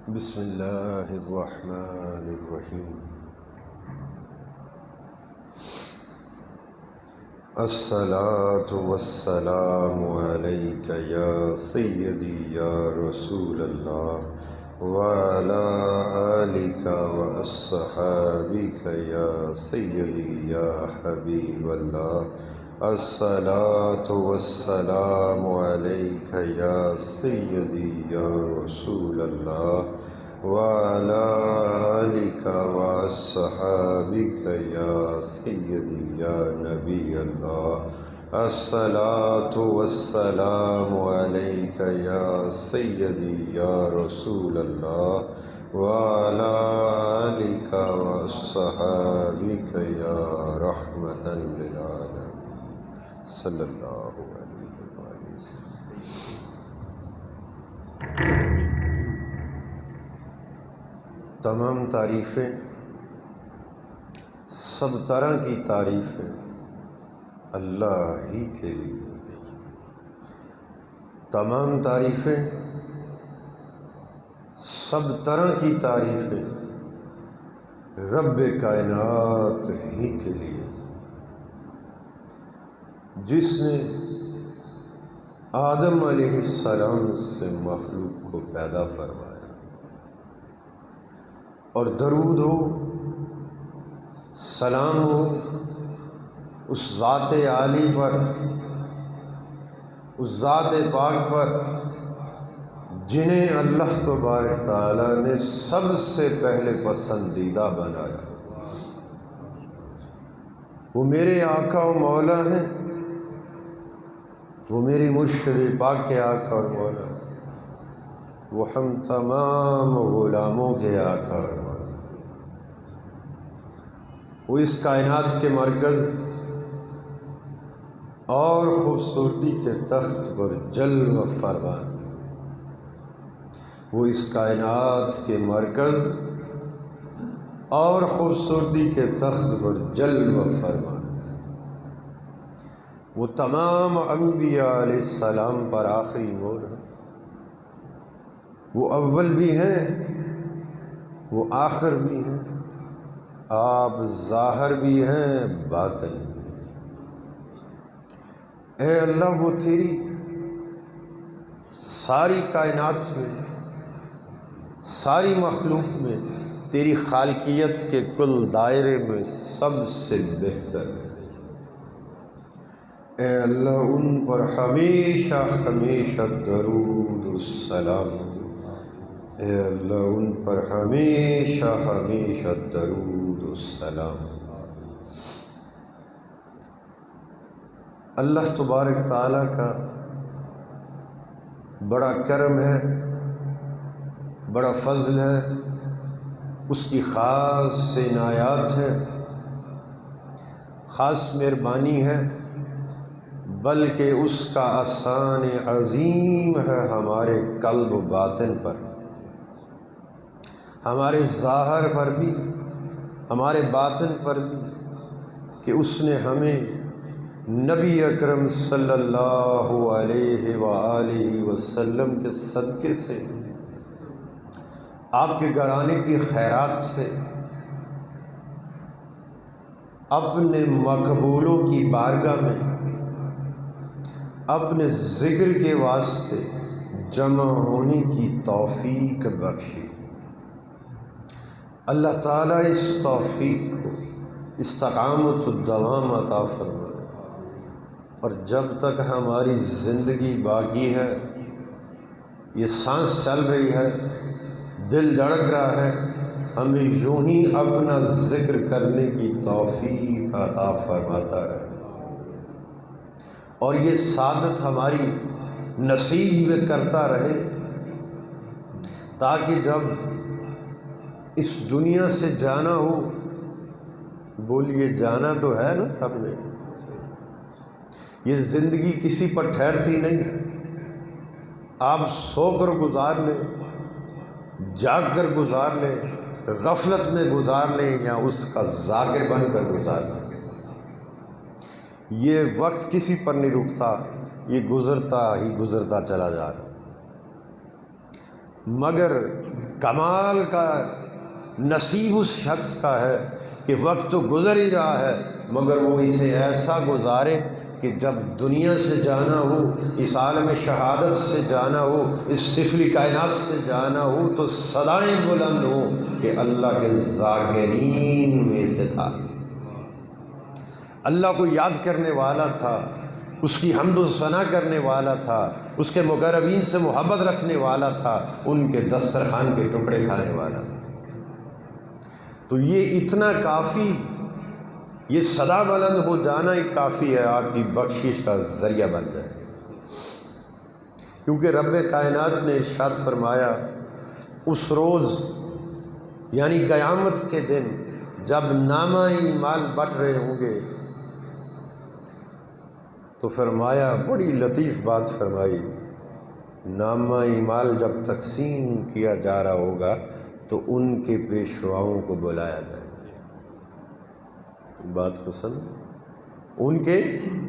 بسم اللہ الرحمن الرحیم۔ الصلاة والسلام علیک یا سیدی یا رسول اللہ وعلی آلک واصحابک یا سیدی یا حبیب اللہ۔ الصلاة والسلام علیک یا سیدی یا رسول اللہ وعلی آلک واصحابک یا سیدی یا نبی اللہ۔ الصلاة والسلام علیک یا سیدی یا رسول اللہ وعلی آلک واصحابک یا رحمة للعالمین صلی اللہ علیہ وآلہ وسلم۔ تمام تعریفیں، سب طرح کی تعریفیں اللہ ہی کے لیے۔ تمام تعریفیں، سب طرح کی تعریفیں رب کائنات ہی کے لیے، جس نے آدم علیہ السلام سے مخلوق کو پیدا فرمایا، اور درود ہو، سلام ہو اس ذات عالی پر، اس ذات پاک پر جنہیں اللہ تبارک تعالیٰ نے سب سے پہلے پسندیدہ بنایا۔ وہ میرے آقا و مولا ہیں، وہ میری مرشد پاک کے آقا اور مولا، وہ ہم تمام غلاموں کے آقا اور مولا۔ وہ اس کائنات کے مرکز اور خوبصورتی کے تخت پر جلوہ فرما، وہ اس کائنات کے مرکز اور خوبصورتی کے تخت پر جلوہ فرما۔ وہ تمام انبیاء علیہ السلام پر آخری مور ہے، وہ اول بھی ہیں، وہ آخر بھی ہیں، آپ ظاہر بھی ہیں، باطن بھی ہیں۔ اے اللہ، وہ تیری ساری کائنات میں، ساری مخلوق میں، تیری خالقیت کے کل دائرے میں سب سے بہتر ہے۔ اے اللہ، ان پر ہمیشہ ہمیشہ درود السلام، اے اللہ ان پر ہمیشہ ہمیشہ درود السلام۔ اللہ تبارک تعالیٰ کا بڑا کرم ہے، بڑا فضل ہے، اس کی خاص عنایات ہے، خاص مہربانی ہے، بلکہ اس کا احسان عظیم ہے ہمارے قلب و باطن پر، ہمارے ظاہر پر بھی، ہمارے باطن پر بھی، کہ اس نے ہمیں نبی اکرم صلی اللہ علیہ وآلہ وسلم کے صدقے سے، آپ کے گھرانے کی خیرات سے، اپنے مقبولوں کی بارگاہ میں، اپنے ذکر کے واسطے جمع ہونے کی توفیق بخشی۔ اللہ تعالیٰ اس توفیق کو استقامت الدوام عطا فرمائے، اور جب تک ہماری زندگی باقی ہے، یہ سانس چل رہی ہے، دل دھڑک رہا ہے، ہمیں یوں ہی اپنا ذکر کرنے کی توفیق عطا فرماتا رہے، اور یہ سعادت ہماری نصیب میں کرتا رہے، تاکہ جب اس دنیا سے جانا ہو، بولیے جانا تو ہے نا سب نے، یہ زندگی کسی پر ٹھہرتی نہیں، آپ سو کر گزار لیں، جاگ کر گزار لیں، غفلت میں گزار لیں، یا اس کا ذاکر بن کر گزار لیں، یہ وقت کسی پر نہیں رکتا، یہ گزرتا ہی گزرتا چلا جا رہا۔ مگر کمال کا نصیب اس شخص کا ہے کہ وقت تو گزر ہی رہا ہے مگر وہ اسے ایسا گزارے کہ جب دنیا سے جانا ہو، اس عالم شہادت سے جانا ہو، اس سفلی کائنات سے جانا ہو تو صدائیں بلند ہوں کہ اللہ کے ذاکرین میں سے تھا، اللہ کو یاد کرنے والا تھا، اس کی حمد و ثنا کرنے والا تھا، اس کے مقربین سے محبت رکھنے والا تھا، ان کے دسترخوان کے ٹکڑے کھانے والا تھا۔ تو یہ اتنا کافی، یہ صدا بلند ہو جانا ہی کافی ہے، آپ کی بخشش کا ذریعہ بن جائے، کیونکہ رب کائنات نے ارشاد فرمایا اس روز یعنی قیامت کے دن جب نامہ اعمال بٹ رہے ہوں گے تو فرمایا، بڑی لطیف بات فرمائی، نامہ اعمال جب تقسیم کیا جا رہا ہوگا تو ان کے پیشواؤں کو بلایا جائے گا۔ بات کو سمجھ، ان کے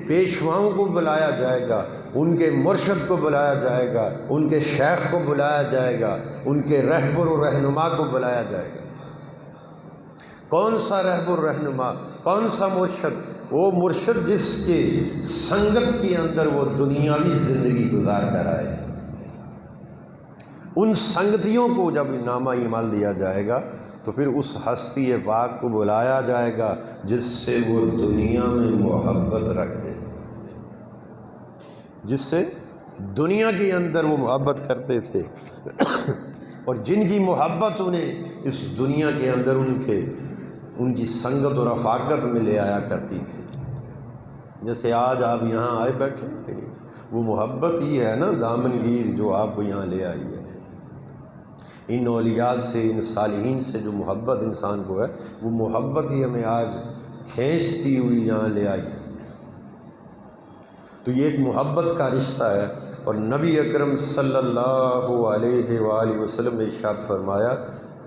پیشواؤں کو بلایا جائے گا، ان کے مرشد کو بلایا جائے گا، ان کے شیخ کو بلایا جائے گا، ان کے رہبر و رہنما کو بلایا جائے گا۔ کون سا رہبر و رہنما، کون سا مرشد؟ وہ مرشد جس کے سنگت کے اندر وہ دنیاوی زندگی گزار کر آئے۔ ان سنگتیوں کو جب نامہ اعمال دیا جائے گا تو پھر اس ہستی پاک کو بلایا جائے گا جس سے وہ دنیا میں محبت رکھتے تھے، جس سے دنیا کے اندر وہ محبت کرتے تھے اور جن کی محبت انہیں اس دنیا کے اندر ان کی سنگت اور رفاقت میں لے آیا کرتی تھی۔ جیسے آج آپ یہاں آئے بیٹھے، وہ محبت ہی ہے نا دامنگیر جو آپ کو یہاں لے آئی ہے۔ ان اولیاء سے، ان صالحین سے جو محبت انسان کو ہے، وہ محبت ہی ہمیں آج کھینچتی ہوئی یہاں لے آئی ہے۔ تو یہ ایک محبت کا رشتہ ہے، اور نبی اکرم صلی اللہ علیہ وآلہ وسلم نے ارشاد فرمایا،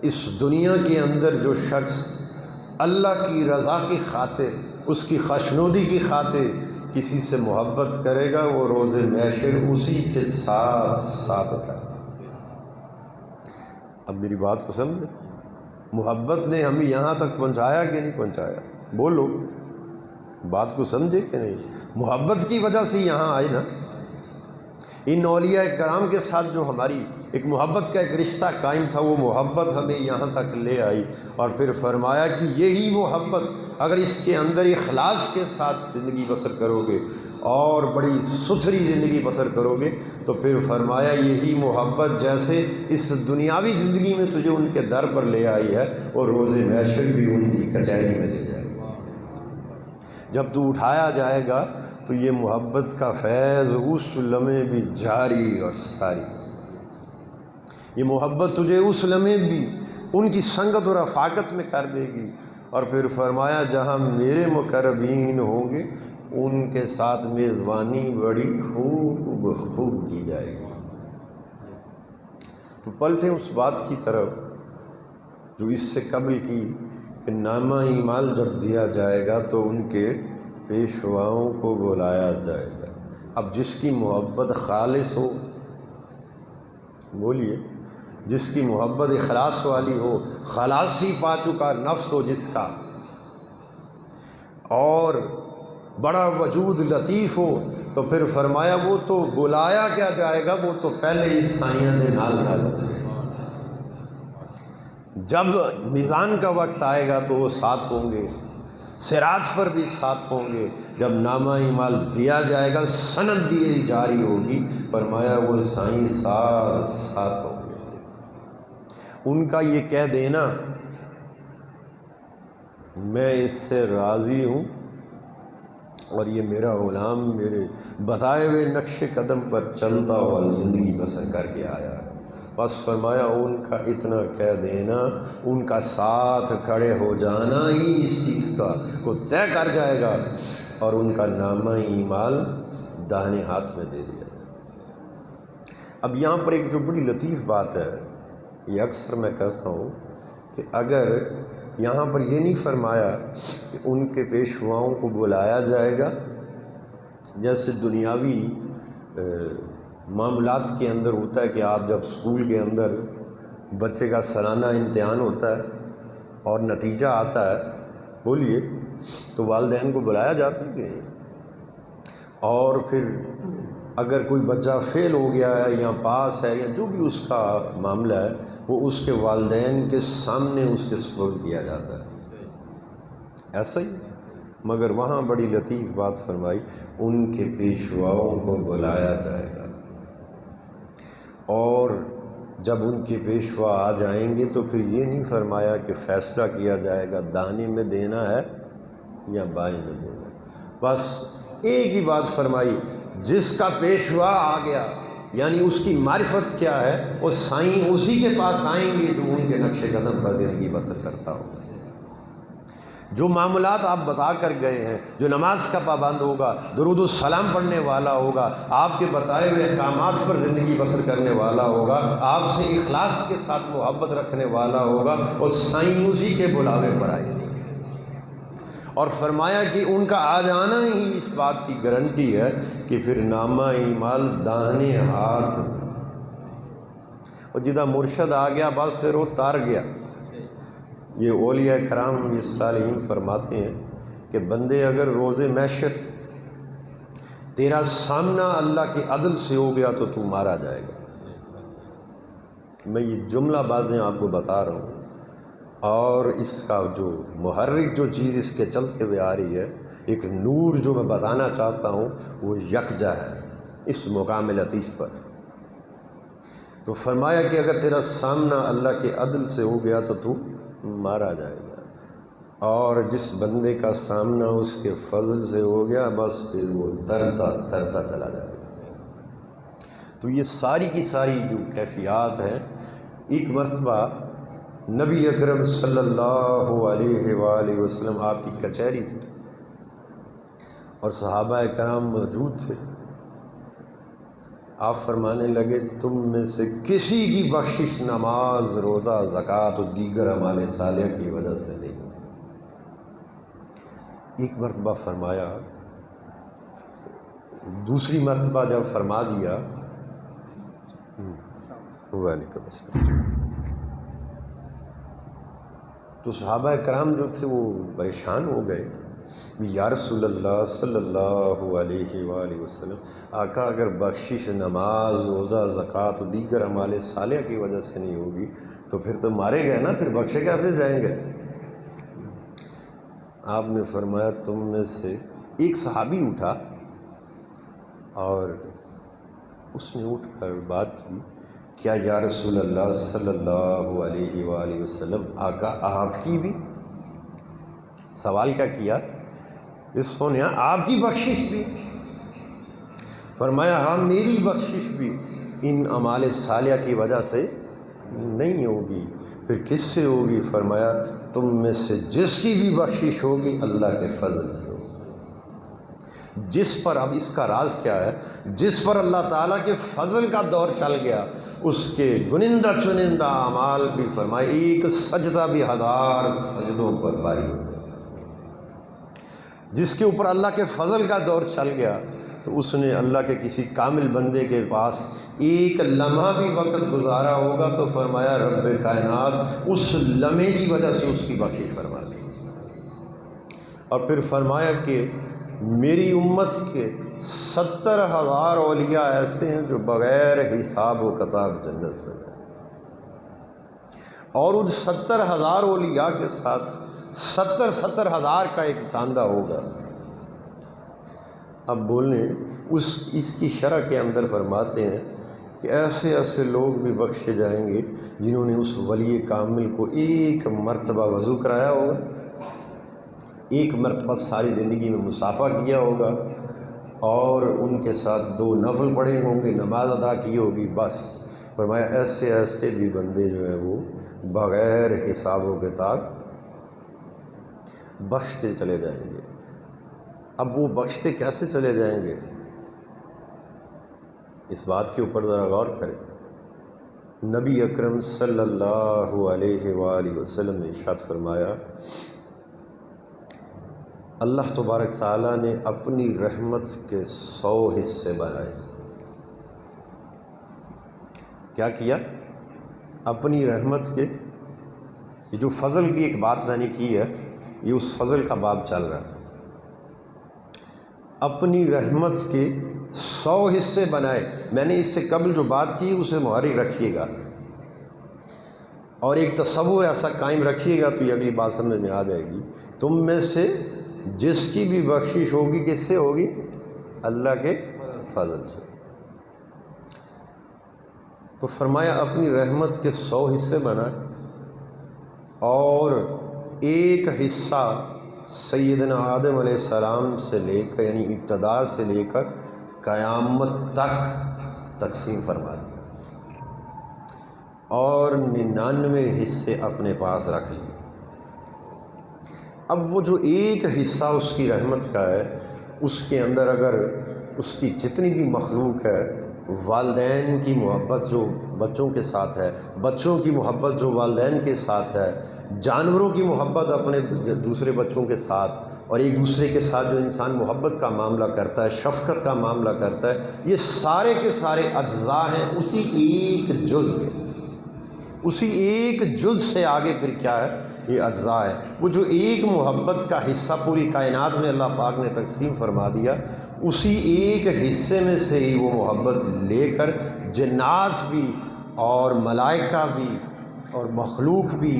اس دنیا کے اندر جو شخص اللہ کی رضا کی خاطر، اس کی خوشنودی کی خاطر کسی سے محبت کرے گا وہ روز محشر اسی کے ساتھ ساتھ ہے۔ اب میری بات کو سمجھے، محبت نے ہمیں یہاں تک پہنچایا کہ نہیں پہنچایا؟ بولو، بات کو سمجھے کہ نہیں؟ محبت کی وجہ سے یہاں آئے نا۔ ان اولیاء کرام کے ساتھ جو ہماری ایک محبت کا ایک رشتہ قائم تھا، وہ محبت ہمیں یہاں تک لے آئی، اور پھر فرمایا کہ یہی محبت اگر اس کے اندر اخلاص کے ساتھ زندگی بسر کرو گے اور بڑی ستھری زندگی بسر کرو گے تو پھر فرمایا یہی محبت جیسے اس دنیاوی زندگی میں تجھے ان کے در پر لے آئی ہے، اور روز محشر بھی ان کی کچہری میں لے جائے گا۔ جب تو اٹھایا جائے گا تو یہ محبت کا فیض اس لمحے بھی جاری اور ساری، یہ محبت تجھے اس لمحے بھی ان کی سنگت اور رفاقت میں کر دے گی، اور پھر فرمایا جہاں میرے مقربین ہوں گے ان کے ساتھ میزبانی بڑی خوب کی جائے گی۔ تو پلٹیں اس بات کی طرف جو اس سے قبل کی کہ نامہ اعمال جب دیا جائے گا تو ان کے پیشواؤں کو بلایا جائے گا۔ اب جس کی محبت خالص ہو، بولیے، جس کی محبت اخلاص والی ہو، خلاصی پا چکا نفس ہو جس کا، اور بڑا وجود لطیف ہو، تو پھر فرمایا وہ تو بلایا کیا جائے گا، وہ تو پہلے ہی سائیاں دے نال نال جب میزان کا وقت آئے گا تو وہ ساتھ ہوں گے، صراط پر بھی ساتھ ہوں گے، جب نامہ اعمال دیا جائے گا، سند دی جاری ہوگی، فرمایا وہ سائیں ساتھ ساتھ ہوں گے۔ ان کا یہ کہہ دینا میں اس سے راضی ہوں اور یہ میرا غلام میرے بتائے ہوئے نقش قدم پر چلتا ہوا زندگی بسر کر کے آیا، بس فرمایا ان کا اتنا کہہ دینا، ان کا ساتھ کھڑے ہو جانا ہی اس چیز کا کو طے کر جائے گا، اور ان کا نامہ اعمال داہنے ہاتھ میں دے دیا جائے۔ اب یہاں پر ایک جو بڑی لطیف بات ہے، یہ اکثر میں کہتا ہوں کہ اگر یہاں پر یہ نہیں فرمایا کہ ان کے پیشواؤں کو بلایا جائے گا، جیسے دنیاوی معاملات کے اندر ہوتا ہے کہ آپ جب اسکول کے اندر بچے کا سالانہ امتحان ہوتا ہے اور نتیجہ آتا ہے، بولیے، تو والدین کو بلایا جاتا ہے کہ نہیں؟ اور پھر اگر کوئی بچہ فیل ہو گیا ہے یا پاس ہے یا جو بھی اس کا معاملہ ہے، وہ اس کے والدین کے سامنے اس کے سپرد کیا جاتا ہے، ایسا ہی۔ مگر وہاں بڑی لطیف بات فرمائی، ان کے پیشواؤں کو بلایا جائے گا، اور جب ان کے پیشوا آ جائیں گے تو پھر یہ نہیں فرمایا کہ فیصلہ کیا جائے گا داہنے میں دینا ہے یا بائیں میں دینا ہے، بس ایک ہی بات فرمائی، جس کا پیشوا آ گیا یعنی اس کی معرفت کیا ہے، وہ سائیں اسی کے پاس آئیں گے جو ان کے نقش قدم پر زندگی بسر کرتا ہوگا۔ جو معاملات آپ بتا کر گئے ہیں، جو نماز کا پابند ہوگا، درود السلام پڑھنے والا ہوگا، آپ کے بتائے ہوئے احکامات پر زندگی بسر کرنے والا ہوگا، آپ سے اخلاص کے ساتھ محبت رکھنے والا ہوگا، اور سائیں اسی کے بلاوے پر آئیں گے۔ اور فرمایا کہ ان کا آ جانا ہی اس بات کی گارنٹی ہے کہ پھر نامہ اعمال داہنے ہاتھ میں، اور جدہ مرشد آ گیا بس پھر وہ تار گیا۔ یہ اولیاء کرام یہ صالحین فرماتے ہیں کہ بندے اگر روز محشر تیرا سامنا اللہ کے عدل سے ہو گیا تو مارا جائے گا۔ میں یہ جملہ باتیں آپ کو بتا رہا ہوں، اور اس کا جو محرک جو چیز اس کے چلتے ہوئے آ رہی ہے، ایک نور جو میں بتانا چاہتا ہوں، وہ یکجا ہے اس مقام لطیف پر۔ تو فرمایا کہ اگر تیرا سامنا اللہ کے عدل سے ہو گیا تو مارا جائے گا، اور جس بندے کا سامنا اس کے فضل سے ہو گیا بس پھر وہ ترتا چلا جائے گا۔ تو یہ ساری کی ساری جو کیفیات ہیں، ایک مرتبہ نبی اکرم صلی اللہ علیہ وآلہ وسلم آپ کی کچہری تھی اور صحابہ کرام موجود تھے۔ آپ فرمانے لگے تم میں سے کسی کی بخشش نماز، روزہ، زکوٰۃ و دیگر اعمال صالحہ کی وجہ سے نہیں۔ ایک مرتبہ فرمایا، دوسری مرتبہ جب فرما دیا، وعلیکم السلام، تو صحابہ کرام جو تھے وہ پریشان ہو گئے، یا رسول اللہ صلی اللہ علیہ وآلہ وسلم، آقا اگر بخشش نماز، روزہ، زکوٰۃ و دیگر اعمال صالحہ کی وجہ سے نہیں ہوگی تو پھر تو مارے گئے نا، پھر بخشے کیسے جائیں گے؟ آپ نے فرمایا تم میں سے ایک صحابی اٹھا اور اس نے اٹھ کر بات کی، کیا یا رسول اللہ صلی اللہ علیہ وآلہ وسلم، آقا آپ کی بھی؟ سوال کیا کیا؟ اس سونیا آپ کی بخشش بھی؟ فرمایا ہاں میری بخشش بھی ان اعمال صالحہ کی وجہ سے نہیں ہوگی، پھر کس سے ہوگی؟ فرمایا تم میں سے جس کی بھی بخشش ہوگی اللہ کے فضل سے ہوگی۔ جس پر، اب اس کا راز کیا ہے، جس پر اللہ تعالیٰ کے فضل کا دور چل گیا اس کے گنندہ چنندہ اعمال بھی، فرمائے ایک سجدہ بھی 1000 سجدوں پر باری ہو گیا۔ جس کے اوپر اللہ کے فضل کا دور چل گیا تو اس نے اللہ کے کسی کامل بندے کے پاس ایک لمحہ بھی وقت گزارا ہوگا تو فرمایا رب کائنات اس لمحے کی وجہ سے اس کی بخشش فرما دی۔ اور پھر فرمایا کہ میری امت کے 70,000 اولیاء ایسے ہیں جو بغیر حساب و کتاب جنت میں جائیں، اور ان 70,000 اولیاء کے ساتھ 70,000 کا ایک تاندہ ہوگا۔ اب بولیں اس کی شرح کے اندر فرماتے ہیں کہ ایسے ایسے لوگ بھی بخشے جائیں گے جنہوں نے اس ولی کامل کو ایک مرتبہ وضو کرایا ہوگا، ایک مرتبہ ساری زندگی میں مصافحہ کیا ہوگا، اور ان کے ساتھ 2 نفل پڑھے ہوں گے، نماز ادا کی ہوگی، بس فرمایا ایسے ایسے بھی بندے جو ہیں وہ بغیر حساب و کتاب بخشتے چلے جائیں گے۔ اب وہ بخشتے کیسے چلے جائیں گے؟ اس بات کے اوپر ذرا غور کریں۔ نبی اکرم صلی اللہ علیہ وآلہ وسلم نے ارشاد فرمایا، اللہ تبارک تعالیٰ نے اپنی رحمت کے 100 حصے بنائے۔ کیا کیا؟ اپنی رحمت کے، یہ جو فضل کی ایک بات میں نے کی ہے، یہ اس فضل کا باب چل رہا ہے۔ اپنی رحمت کے 100 حصے بنائے، میں نے اس سے قبل جو بات کی اسے محرک رکھیے گا اور ایک تصور ایسا قائم رکھیے گا تو یہ اگلی بات سمجھ میں آ جائے گی۔ تم میں سے جس کی بھی بخشش ہوگی کس سے ہوگی؟ اللہ کے فضل سے۔ تو فرمایا اپنی رحمت کے 100 حصے بنائے اور ایک حصہ سیدنا آدم علیہ السلام سے لے کر، یعنی ابتدا سے لے کر قیامت تک تقسیم فرما دیا اور 99 حصے اپنے پاس رکھ لیے۔ اب وہ جو ایک حصہ اس کی رحمت کا ہے، اس کے اندر اگر اس کی جتنی بھی مخلوق ہے، والدین کی محبت جو بچوں کے ساتھ ہے، بچوں کی محبت جو والدین کے ساتھ ہے، جانوروں کی محبت اپنے دوسرے بچوں کے ساتھ، اور ایک دوسرے کے ساتھ جو انسان محبت کا معاملہ کرتا ہے، شفقت کا معاملہ کرتا ہے، یہ سارے کے سارے اجزاء ہیں اسی ایک جز کے۔ اسی ایک جز سے آگے پھر کیا ہے؟ یہ اجزاء ہے۔ وہ جو ایک محبت کا حصہ پوری کائنات میں اللہ پاک نے تقسیم فرما دیا، اسی ایک حصے میں سے ہی وہ محبت لے کر جنات بھی اور ملائکہ بھی اور مخلوق بھی،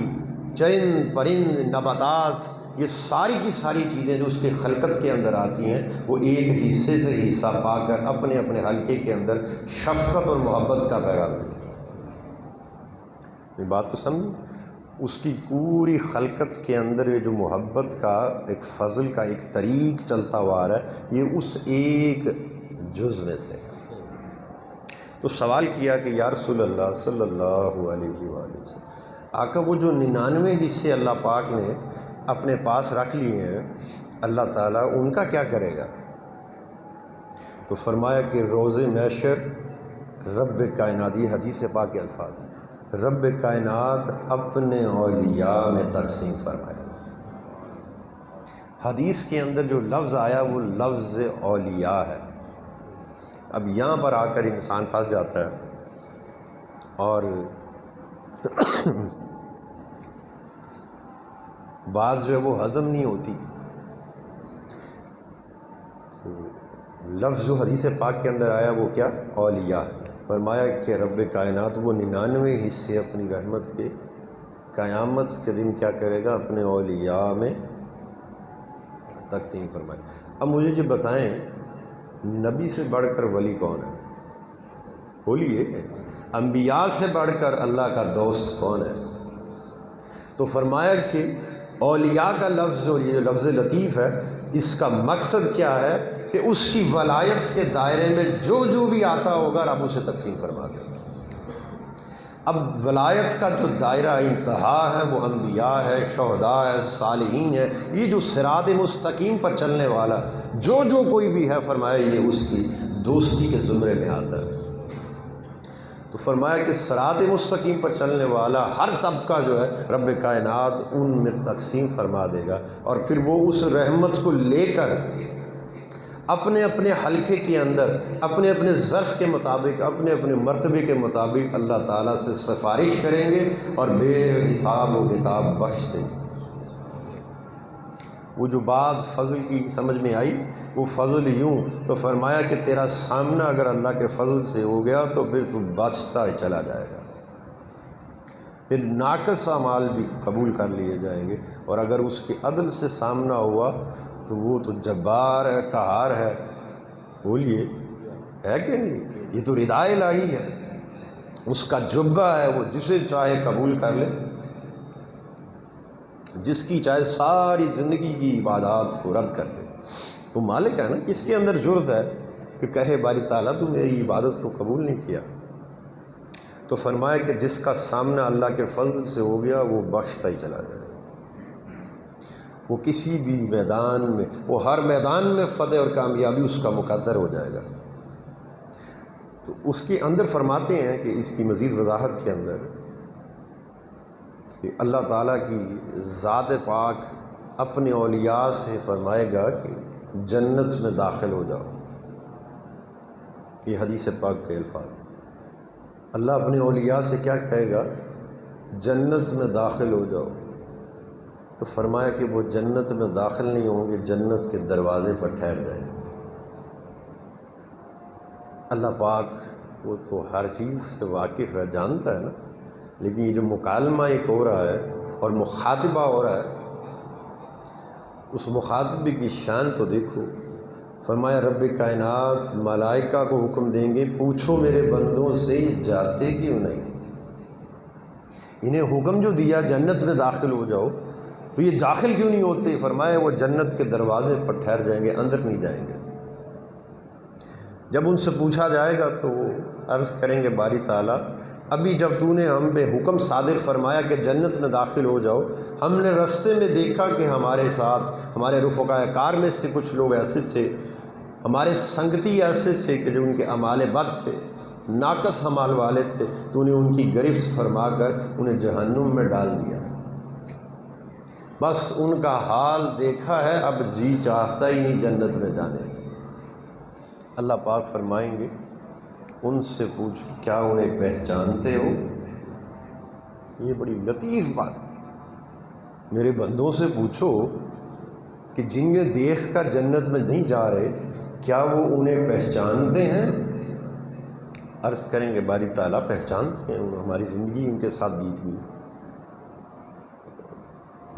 چرند پرند نباتات، یہ ساری کی ساری چیزیں جو اس کے خلقت کے اندر آتی ہیں، وہ ایک حصے سے حصہ پا کر اپنے اپنے حلقے کے اندر شفقت اور محبت کا پیغام دیا۔ یہ بات کو سمجھیں، اس کی پوری خلقت کے اندر یہ جو محبت کا ایک فضل کا ایک طریق چلتا ہوا آ رہا ہے، یہ اس ایک جز میں سے ہے۔ تو سوال کیا کہ یا رسول اللہ صلی اللہ علیہ وآلہ وسلم، آقا وہ جو 99 حصے اللہ پاک نے اپنے پاس رکھ لیے ہیں، اللہ تعالیٰ ان کا کیا کرے گا؟ تو فرمایا کہ روز محشر رب کائنات، یہ حدیث پاک کے الفاظ، رب کائنات اپنے اولیاء میں تقسیم فرمائے۔ حدیث کے اندر جو لفظ آیا وہ لفظ اولیاء ہے۔ اب یہاں پر آ کر انسان پھنس جاتا ہے اور بات جو ہے وہ ہضم نہیں ہوتی۔ لفظ جو حدیث پاک کے اندر آیا وہ کیا؟ اولیاء۔ فرمایا کہ رب کائنات وہ 99 حصے اپنی رحمت کے قیامت کے دن کیا کرے گا؟ اپنے اولیاء میں تقسیم فرمائے۔ اب مجھے جو بتائیں، نبی سے بڑھ کر ولی کون ہے؟ بولیے، انبیاء سے بڑھ کر اللہ کا دوست کون ہے؟ تو فرمایا کہ اولیاء کا لفظ جو یہ لفظ لطیف ہے، اس کا مقصد کیا ہے کہ اس کی ولایت کے دائرے میں جو جو بھی آتا ہوگا رب اسے تقسیم فرما دے گا۔ اب ولایت کا جو دائرہ انتہا ہے وہ انبیاء ہے، شہداء ہے، صالحین ہے، یہ جو صراط مستقیم پر چلنے والا جو جو کوئی بھی ہے، فرمایا یہ اس کی دوستی کے زمرے میں آتا ہے۔ تو فرمایا کہ صراط مستقیم پر چلنے والا ہر طبقہ جو ہے رب کائنات ان میں تقسیم فرما دے گا، اور پھر وہ اس رحمت کو لے کر اپنے اپنے حلقے کے اندر اپنے اپنے ظرف کے مطابق اپنے اپنے مرتبے کے مطابق اللہ تعالیٰ سے سفارش کریں گے اور بے حساب و کتاب بخش دیں گے۔ وہ جو بات فضل کی سمجھ میں آئی، وہ فضل یوں تو فرمایا کہ تیرا سامنا اگر اللہ کے فضل سے ہو گیا تو پھر تو بچتا ہی چلا جائے گا، پھر ناقص اعمال بھی قبول کر لیے جائیں گے، اور اگر اس کے عدل سے سامنا ہوا تو وہ تو جبار ہے، قہار ہے۔ بولیے، ہے کہ نہیں؟ یہ تو رداء الہی ہے، اس کا جبہ ہے، وہ جسے چاہے قبول کر لے، جس کی چاہے ساری زندگی کی عبادات کو رد کر دے۔ وہ مالک ہے نا، کس کے اندر جرت ہے کہ کہے باری تعالیٰ تو میری عبادت کو قبول نہیں کیا؟ تو فرمایا کہ جس کا سامنا اللہ کے فضل سے ہو گیا وہ بخشتا ہی چلا جائے، وہ کسی بھی میدان میں، وہ ہر میدان میں فتح اور کامیابی اس کا مقدر ہو جائے گا۔ تو اس کے اندر فرماتے ہیں کہ اس کی مزید وضاحت کے اندر کہ اللہ تعالیٰ کی ذات پاک اپنے اولیاء سے فرمائے گا کہ جنت میں داخل ہو جاؤ۔ یہ حدیث پاک کے الفاظ۔ اللہ اپنے اولیاء سے کیا کہے گا جنت میں داخل ہو جاؤ، تو فرمایا کہ وہ جنت میں داخل نہیں ہوں گے، جنت کے دروازے پر ٹھہر جائیں گے۔ اللہ پاک وہ تو ہر چیز سے واقف ہے، جانتا ہے نا، لیکن یہ جو مکالمہ ایک ہو رہا ہے اور مخاطبہ ہو رہا ہے، اس مخاطبے کی شان تو دیکھو۔ فرمایا رب کائنات ملائکہ کو حکم دیں گے، پوچھو میرے بندوں سے جاتے کیوں نہیں؟ انہیں حکم جو دیا جنت میں داخل ہو جاؤ، تو یہ داخل کیوں نہیں ہوتے؟ فرمایا وہ جنت کے دروازے پر ٹھہر جائیں گے، اندر نہیں جائیں گے۔ جب ان سے پوچھا جائے گا تو وہ عرض کریں گے باری تعالیٰ ابھی جب تو نے ہم پہ حکم صادر فرمایا کہ جنت میں داخل ہو جاؤ، ہم نے رستے میں دیکھا کہ ہمارے ساتھ ہمارے رفقائے کار میں سے کچھ لوگ ایسے تھے، ہمارے سنگتی ایسے تھے کہ جو ان کے اعمال بد تھے، ناقص اعمال والے تھے، تو نے ان کی گرفت فرما کر انہیں جہنم میں ڈال دیا۔ بس ان کا حال دیکھا ہے، اب جی چاہتا ہی نہیں جنت میں جانے۔ اللہ پاک فرمائیں گے ان سے پوچھ کیا انہیں پہچانتے ہو؟ یہ بڑی لطیف بات ہے۔ میرے بندوں سے پوچھو کہ جنہیں دیکھ کر جنت میں نہیں جا رہے، کیا وہ انہیں پہچانتے ہیں؟ عرض کریں گے باری تعالیٰ پہچانتے ہیں، ہماری زندگی ان کے ساتھ بیت گئی۔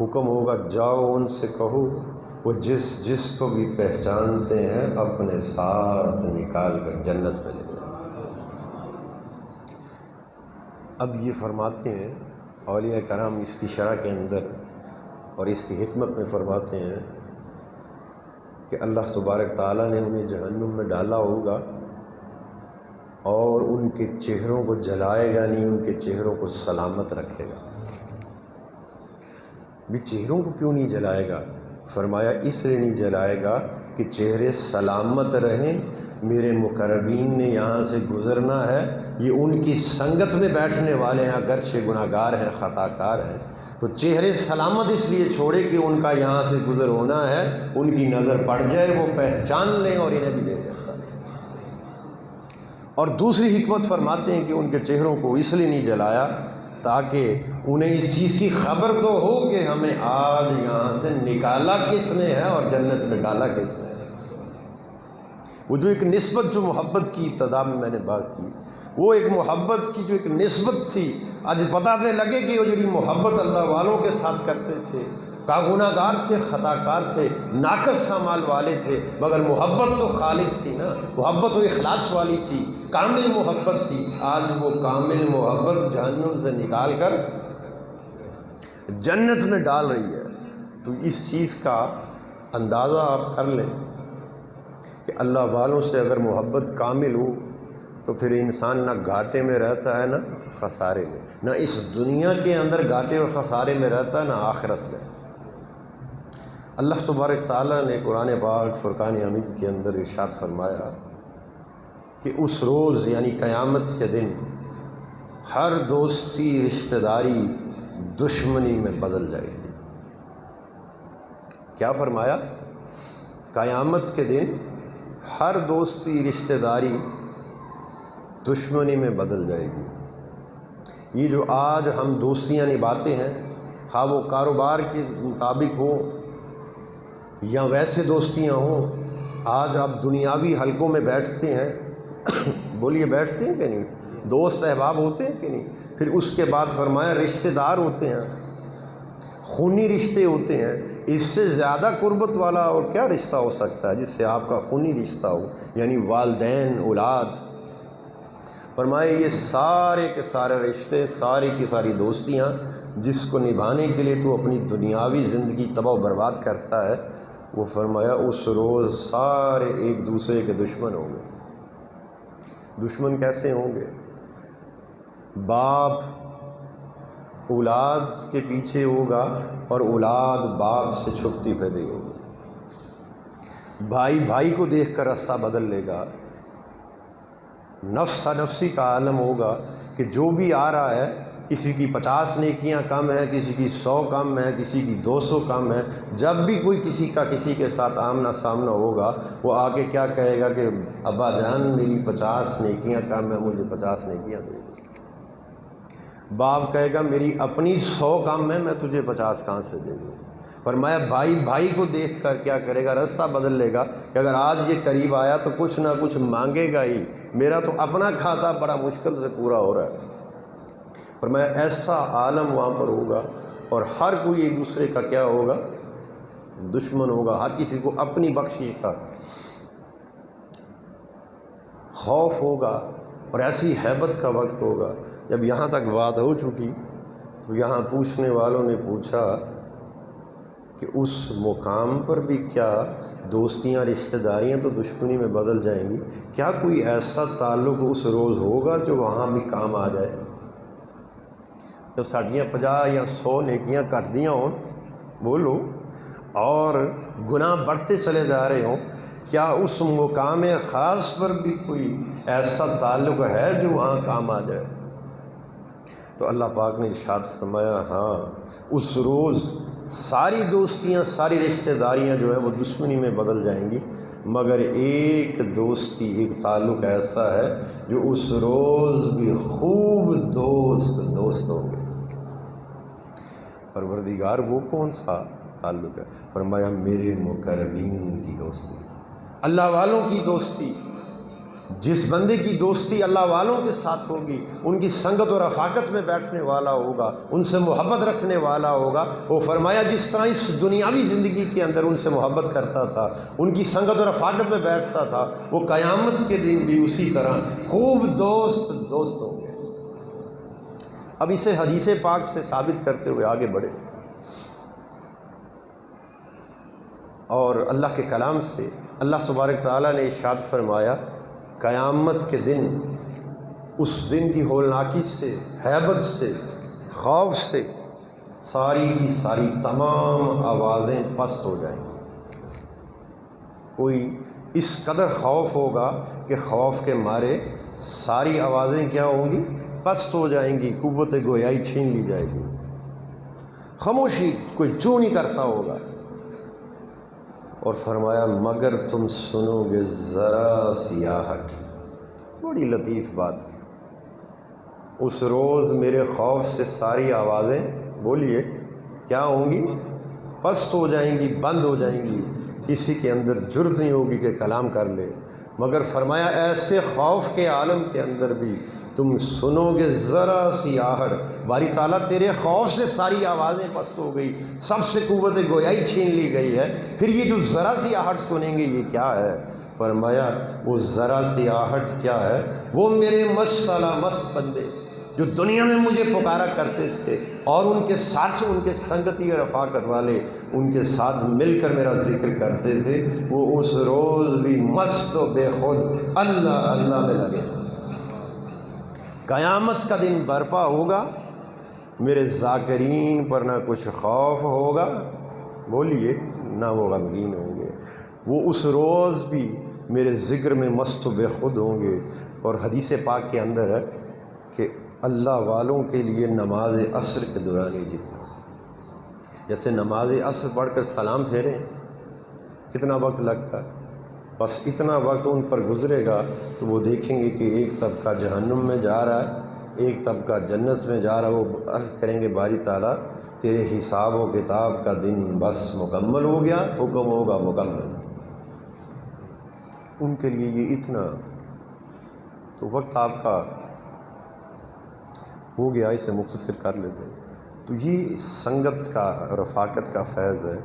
حکم ہوگا جاؤ ان سے کہو وہ جس جس کو بھی پہچانتے ہیں اپنے ساتھ نکال کر جنت میں لے جائیں۔ اب یہ فرماتے ہیں اولیاء کرام اس کی شرح کے اندر اور اس کی حکمت میں فرماتے ہیں کہ اللہ تبارک تعالیٰ نے انہیں جہنم میں ڈالا ہوگا اور ان کے چہروں کو جلائے گا نہیں، ان کے چہروں کو سلامت رکھے گا۔ بھی چہروں کو کیوں نہیں جلائے گا؟ فرمایا اس لیے نہیں جلائے گا کہ چہرے سلامت رہیں، میرے مقربین نے یہاں سے گزرنا ہے، یہ ان کی سنگت میں بیٹھنے والے ہیں، اگرچہ گناہ گار ہیں، خطا کار ہیں، تو چہرے سلامت اس لیے چھوڑے کہ ان کا یہاں سے گزر ہونا ہے، ان کی نظر پڑ جائے، وہ پہچان لیں اور انہیں بھی لے جائے۔ اور دوسری حکمت فرماتے ہیں کہ ان کے چہروں کو اس لیے نہیں جلایا تاکہ انہیں اس چیز کی خبر تو ہو کہ ہمیں آج یہاں سے نکالا کس نے ہے اور جنت میں ڈالا کس نے ہے۔ وہ جو ایک نسبت، جو محبت کی ابتدا میں نے بات کی، وہ ایک محبت کی جو ایک نسبت تھی، آج پتہ تے لگے کہ وہ جو محبت اللہ والوں کے ساتھ کرتے تھے، گناہ گار تھے، خطا کار تھے، ناقص اعمال والے تھے، مگر محبت تو خالص تھی نا، محبت تو اخلاص والی تھی، کامل محبت تھی۔ آج وہ کامل محبت جہنم سے نکال کر جنت میں ڈال رہی ہے۔ تو اس چیز کا اندازہ آپ کر لیں کہ اللہ والوں سے اگر محبت کامل ہو تو پھر انسان نہ گھاٹے میں رہتا ہے نہ خسارے میں، نہ اس دنیا کے اندر گھاٹے اور خسارے میں رہتا ہے نہ آخرت میں۔ اللہ تبارک تعالیٰ نے قرآن پاک فرقان حمید کے اندر ارشاد فرمایا کہ اس روز یعنی قیامت کے دن ہر دوستی رشتہ داری دشمنی میں بدل جائے گی۔ کیا فرمایا؟ قیامت کے دن ہر دوستی رشتہ داری دشمنی میں بدل جائے گی۔ یہ جو آج ہم دوستیاں نبھاتے ہیں، خواہ وہ کاروبار کے مطابق ہو یا ویسے دوستیاں ہوں، آج آپ دنیاوی حلقوں میں بیٹھتے ہیں، بولیے بیٹھتے ہیں کہ نہیں؟ دوست احباب ہوتے ہیں کہ نہیں؟ پھر اس کے بعد فرمایا رشتہ دار ہوتے ہیں، خونی رشتے ہوتے ہیں۔ اس سے زیادہ قربت والا اور کیا رشتہ ہو سکتا ہے جس سے آپ کا خونی رشتہ ہو، یعنی والدین، اولاد۔ فرمایا یہ سارے کے سارے رشتے، ساری کی ساری دوستیاں جس کو نبھانے کے لیے تو اپنی دنیاوی زندگی تباہ و برباد کرتا ہے، وہ فرمایا اس روز سارے ایک دوسرے کے دشمن ہوں گے۔ دشمن کیسے ہوں گے؟ باپ اولاد کے پیچھے ہوگا اور اولاد باپ سے چھپتی پھیلی ہوگی۔ بھائی بھائی کو دیکھ کر راستہ بدل لے گا۔ نفس نفسی کا عالم ہوگا کہ جو بھی آ رہا ہے، کسی کی 50 نیکیاں کم ہیں، کسی کی 100 کم ہے، کسی کی 200 کم ہے، جب بھی کوئی کسی کا کسی کے ساتھ آمنا سامنا ہوگا، وہ آگے کیا کہے گا کہ ابا جان میری 50 نیکیاں کم ہیں، مجھے 50 نیکیاں دے دو۔ باپ کہے گا میری اپنی 100 کام ہے، میں تجھے 50 کہاں سے دے دوں؟ فرمایا بھائی بھائی کو دیکھ کر کیا کرے گا؟ راستہ بدل لے گا کہ اگر آج یہ قریب آیا تو کچھ نہ کچھ مانگے گا ہی، میرا تو اپنا کھاتا بڑا مشکل سے پورا ہو رہا ہے۔ فرمایا ایسا عالم وہاں پر ہوگا، اور ہر کوئی ایک دوسرے کا کیا ہوگا؟ دشمن ہوگا، ہر کسی کو اپنی بخشش کا خوف ہوگا، اور ایسی ہیبت کا وقت ہوگا۔ جب یہاں تک بات ہو چکی تو یہاں پوچھنے والوں نے پوچھا کہ اس مقام پر بھی کیا دوستیاں رشتہ داریاں تو دشمنی میں بدل جائیں گی؟ کیا کوئی ایسا تعلق اس روز ہوگا جو وہاں بھی کام آ جائے؟ جب ساڑھیاں 50 یا 100 نیکیاں کٹ دیاں ہوں بولو، اور گناہ بڑھتے چلے جا رہے ہوں، کیا اس مقام خاص پر بھی کوئی ایسا تعلق ہے جو وہاں کام آ جائے؟ تو اللہ پاک نے ارشاد فرمایا ہاں، اس روز ساری دوستیاں ساری رشتہ داریاں جو ہے وہ دشمنی میں بدل جائیں گی، مگر ایک دوستی ایک تعلق ایسا ہے جو اس روز بھی خوب دوست ہوں گے۔ پروردگار وہ کون سا تعلق ہے؟ فرمایا میرے مقربین کی دوستی، اللہ والوں کی دوستی۔ جس بندے کی دوستی اللہ والوں کے ساتھ ہوگی، ان کی سنگت و رفاقت میں بیٹھنے والا ہوگا، ان سے محبت رکھنے والا ہوگا، وہ فرمایا جس طرح اس دنیاوی زندگی کے اندر ان سے محبت کرتا تھا، ان کی سنگت و رفاقت میں بیٹھتا تھا، وہ قیامت کے دن بھی اسی طرح خوب دوست ہوں گے۔ اب اسے حدیث پاک سے ثابت کرتے ہوئے آگے بڑھے، اور اللہ کے کلام سے اللہ تبارک تعالیٰ نے ارشاد فرمایا قیامت کے دن، اس دن کی ہولناکی سے، ہیبت سے، خوف سے ساری کی ساری تمام آوازیں پست ہو جائیں گی۔ کوئی اس قدر خوف ہوگا کہ خوف کے مارے ساری آوازیں کیا ہوں گی؟ پست ہو جائیں گی، قوت گویائی چھین لی جائے گی، خاموشی، کوئی چوں نہیں کرتا ہوگا۔ اور فرمایا مگر تم سنو گے ذرا سی آہٹ۔ بڑی لطیف بات، اس روز میرے خوف سے ساری آوازیں بولیے کیا ہوں گی؟ پست ہو جائیں گی، بند ہو جائیں گی، کسی کے اندر جرت نہیں ہوگی کہ کلام کر لے۔ مگر فرمایا ایسے خوف کے عالم کے اندر بھی تم سنو گے ذرا سی آہٹ، باری تعالیٰ تیرے خوف سے ساری آوازیں پست ہو گئی، سب سے قوت گویائی چھین لی گئی ہے، پھر یہ جو ذرا سی آہٹ سنیں گے یہ کیا ہے؟ فرمایا وہ ذرا سی آہٹ کیا ہے؟ وہ میرے مست بندے جو دنیا میں مجھے پکارا کرتے تھے، اور ان کے ساتھ ان کے سنگتی اور رفاقت والے ان کے ساتھ مل کر میرا ذکر کرتے تھے، وہ اس روز بھی مست و بے خود اللہ اللہ میں لگے۔ قیامت کا دن برپا ہوگا، میرے ذاکرین پر نہ کچھ خوف ہوگا، بولیے، نہ وہ غمگین ہوں گے، وہ اس روز بھی میرے ذکر میں مست و بے خود ہوں گے۔ اور حدیث پاک کے اندر ہے کہ اللہ والوں کے لیے نماز عصر کے دوران ہی جتنا، جیسے نماز عصر پڑھ کر سلام پھیریں کتنا وقت لگتا ہے، بس اتنا وقت ان پر گزرے گا تو وہ دیکھیں گے کہ ایک طبقہ جہنم میں جا رہا ہے، ایک طبقہ جنت میں جا رہا ہے۔ وہ عرض کریں گے باری تعالیٰ تیرے حساب و کتاب کا دن بس مکمل ہو گیا، حکم ہوگا مکمل۔ ان کے لیے یہ اتنا، تو وقت آپ کا ہو گیا، اسے مختصر کر لیتے ہیں۔ تو یہ سنگت کا، رفاقت کا فیض ہے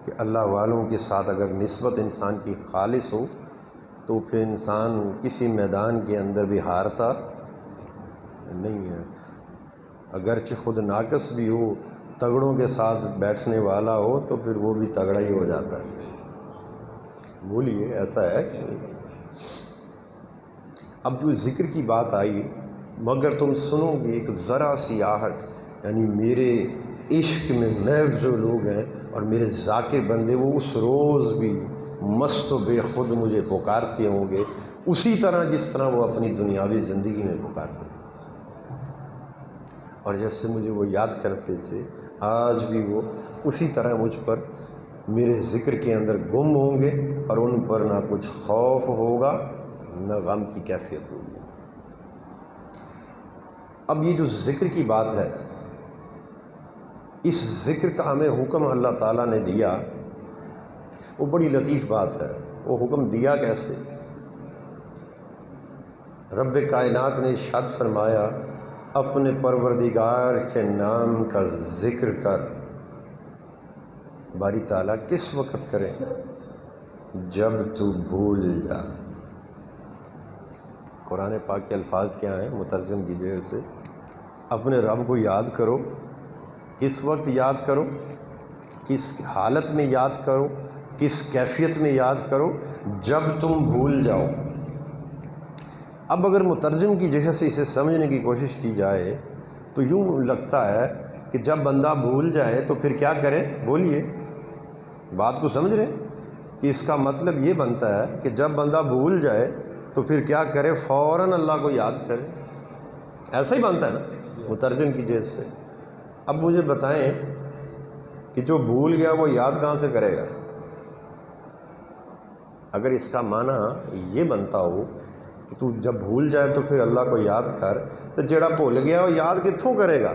کہ اللہ والوں کے ساتھ اگر نسبت انسان کی خالص ہو تو پھر انسان کسی میدان کے اندر بھی ہارتا نہیں ہے، اگرچہ خود ناقص بھی ہو، تگڑوں کے ساتھ بیٹھنے والا ہو تو پھر وہ بھی تگڑا ہی ہو جاتا ہے۔ بولیے ایسا ہے کہ نہیں؟ اب جو ذکر کی بات آئی، مگر تم سنو گے ایک ذرا سی آہٹ، یعنی میرے عشق میں محو جو لوگ ہیں اور میرے ذاکر بندے، وہ اس روز بھی مست و بے خود مجھے پکارتے ہوں گے، اسی طرح جس طرح وہ اپنی دنیاوی زندگی میں پکارتے تھے، اور جیسے مجھے وہ یاد کرتے تھے آج بھی وہ اسی طرح مجھ پر میرے ذکر کے اندر گم ہوں گے، اور ان پر نہ کچھ خوف ہوگا نہ غم کی کیفیت ہوگی۔ اب یہ جو ذکر کی بات ہے، اس ذکر کا ہمیں حکم اللہ تعالیٰ نے دیا، وہ بڑی لطیف بات ہے۔ وہ حکم دیا کیسے؟ رب کائنات نے ارشاد فرمایا اپنے پروردگار کے نام کا ذکر کر۔ باری تعالیٰ کس وقت کرے؟ جب تو بھول جا۔ قرآن پاک کے الفاظ کیا ہیں؟ مترجم کیجیے اسے۔ اپنے رب کو یاد کرو۔ کس وقت یاد کرو؟ کس حالت میں یاد کرو؟ کس کیفیت میں یاد کرو؟ جب تم بھول جاؤ۔ اب اگر مترجم کی جگہ سے اسے سمجھنے کی کوشش کی جائے تو یوں لگتا ہے کہ جب بندہ بھول جائے تو پھر کیا کرے؟ بولیے، بات کو سمجھ رہے کہ اس کا مطلب یہ بنتا ہے کہ جب بندہ بھول جائے تو پھر کیا کرے؟ فوراً اللہ کو یاد کرے۔ ایسا ہی بنتا ہے نا مترجم کی جگہ سے۔ اب مجھے بتائیں کہ جو بھول گیا وہ یاد کہاں سے کرے گا؟ اگر اس کا معنی یہ بنتا ہو کہ تو جب بھول جائے تو پھر اللہ کو یاد کر، تو جڑا بھول گیا وہ یاد کتوں کرے گا؟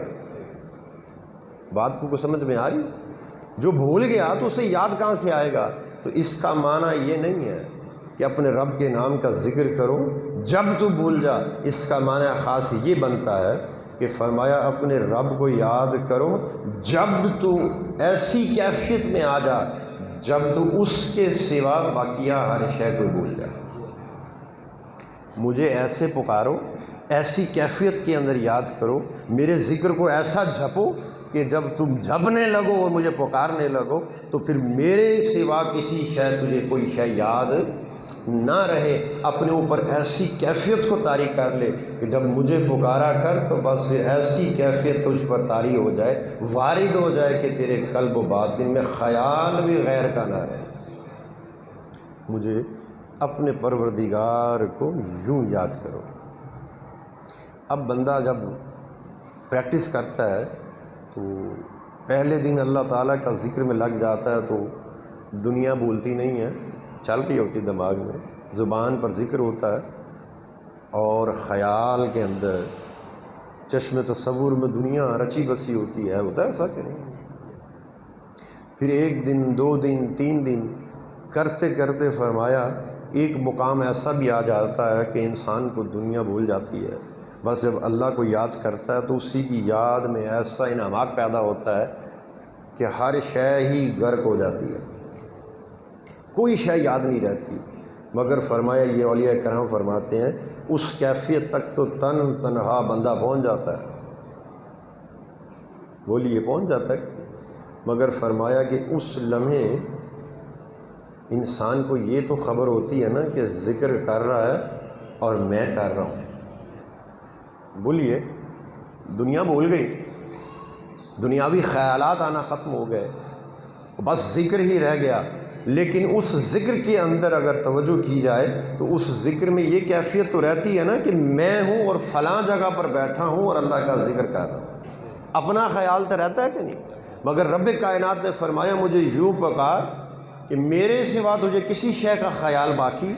بات کو سمجھ میں آ رہی؟ جو بھول گیا تو اسے یاد کہاں سے آئے گا؟ تو اس کا معنی یہ نہیں ہے کہ اپنے رب کے نام کا ذکر کرو جب تو بھول جا۔ اس کا معنی خاص یہ بنتا ہے کہ فرمایا اپنے رب کو یاد کرو جب تو ایسی کیفیت میں آ جا جب تو اس کے سوا باقیہ ہر شے کو بھول جا۔ مجھے ایسے پکارو، ایسی کیفیت کے اندر یاد کرو، میرے ذکر کو ایسا جھپو کہ جب تم جھپنے لگو اور مجھے پکارنے لگو تو پھر میرے سوا کسی شے تجھے کوئی شے یاد نہ رہے۔ اپنے اوپر ایسی کیفیت کو طاری کر لے کہ جب مجھے پکارا کر تو بس پھر ایسی کیفیت تجھ پر طاری ہو جائے، وارد ہو جائے کہ تیرے قلب و باطن میں خیال بھی غیر کا نہ رہے۔ مجھے اپنے پروردگار کو یوں یاد کرو۔ اب بندہ جب پریکٹس کرتا ہے تو پہلے دن اللہ تعالیٰ کا ذکر میں لگ جاتا ہے تو دنیا بھولتی نہیں ہے، چل رہی ہوتی دماغ میں، زبان پر ذکر ہوتا ہے اور خیال کے اندر چشم تصور میں دنیا رچی بسی ہوتی ہے۔ ہوتا ہے ایسا کہ نہیں؟ پھر ایک دن، 2 دن، 3 دن کرتے کرتے فرمایا ایک مقام ایسا بھی آ جاتا ہے کہ انسان کو دنیا بھول جاتی ہے۔ بس جب اللہ کو یاد کرتا ہے تو اسی کی یاد میں ایسا انعامات پیدا ہوتا ہے کہ ہر شے ہی غرق ہو جاتی ہے، کوئی شے یاد نہیں رہتی۔ مگر فرمایا یہ اولیاء کرام فرماتے ہیں اس کیفیت تک تو تنہا بندہ پہنچ جاتا ہے۔ بولیے پہنچ جاتا ہے؟ مگر فرمایا کہ اس لمحے انسان کو یہ تو خبر ہوتی ہے نا کہ ذکر کر رہا ہے اور میں کر رہا ہوں۔ بولیے، دنیا بھول گئی، دنیاوی خیالات آنا ختم ہو گئے، بس ذکر ہی رہ گیا۔ لیکن اس ذکر کے اندر اگر توجہ کی جائے تو اس ذکر میں یہ کیفیت تو رہتی ہے نا کہ میں ہوں اور فلاں جگہ پر بیٹھا ہوں اور اللہ کا ذکر کر رہا ہوں۔ اپنا خیال تو رہتا ہے کہ نہیں؟ مگر رب کائنات نے فرمایا مجھے یوں پکار کہ میرے سوا تجھے کسی شے کا خیال باقی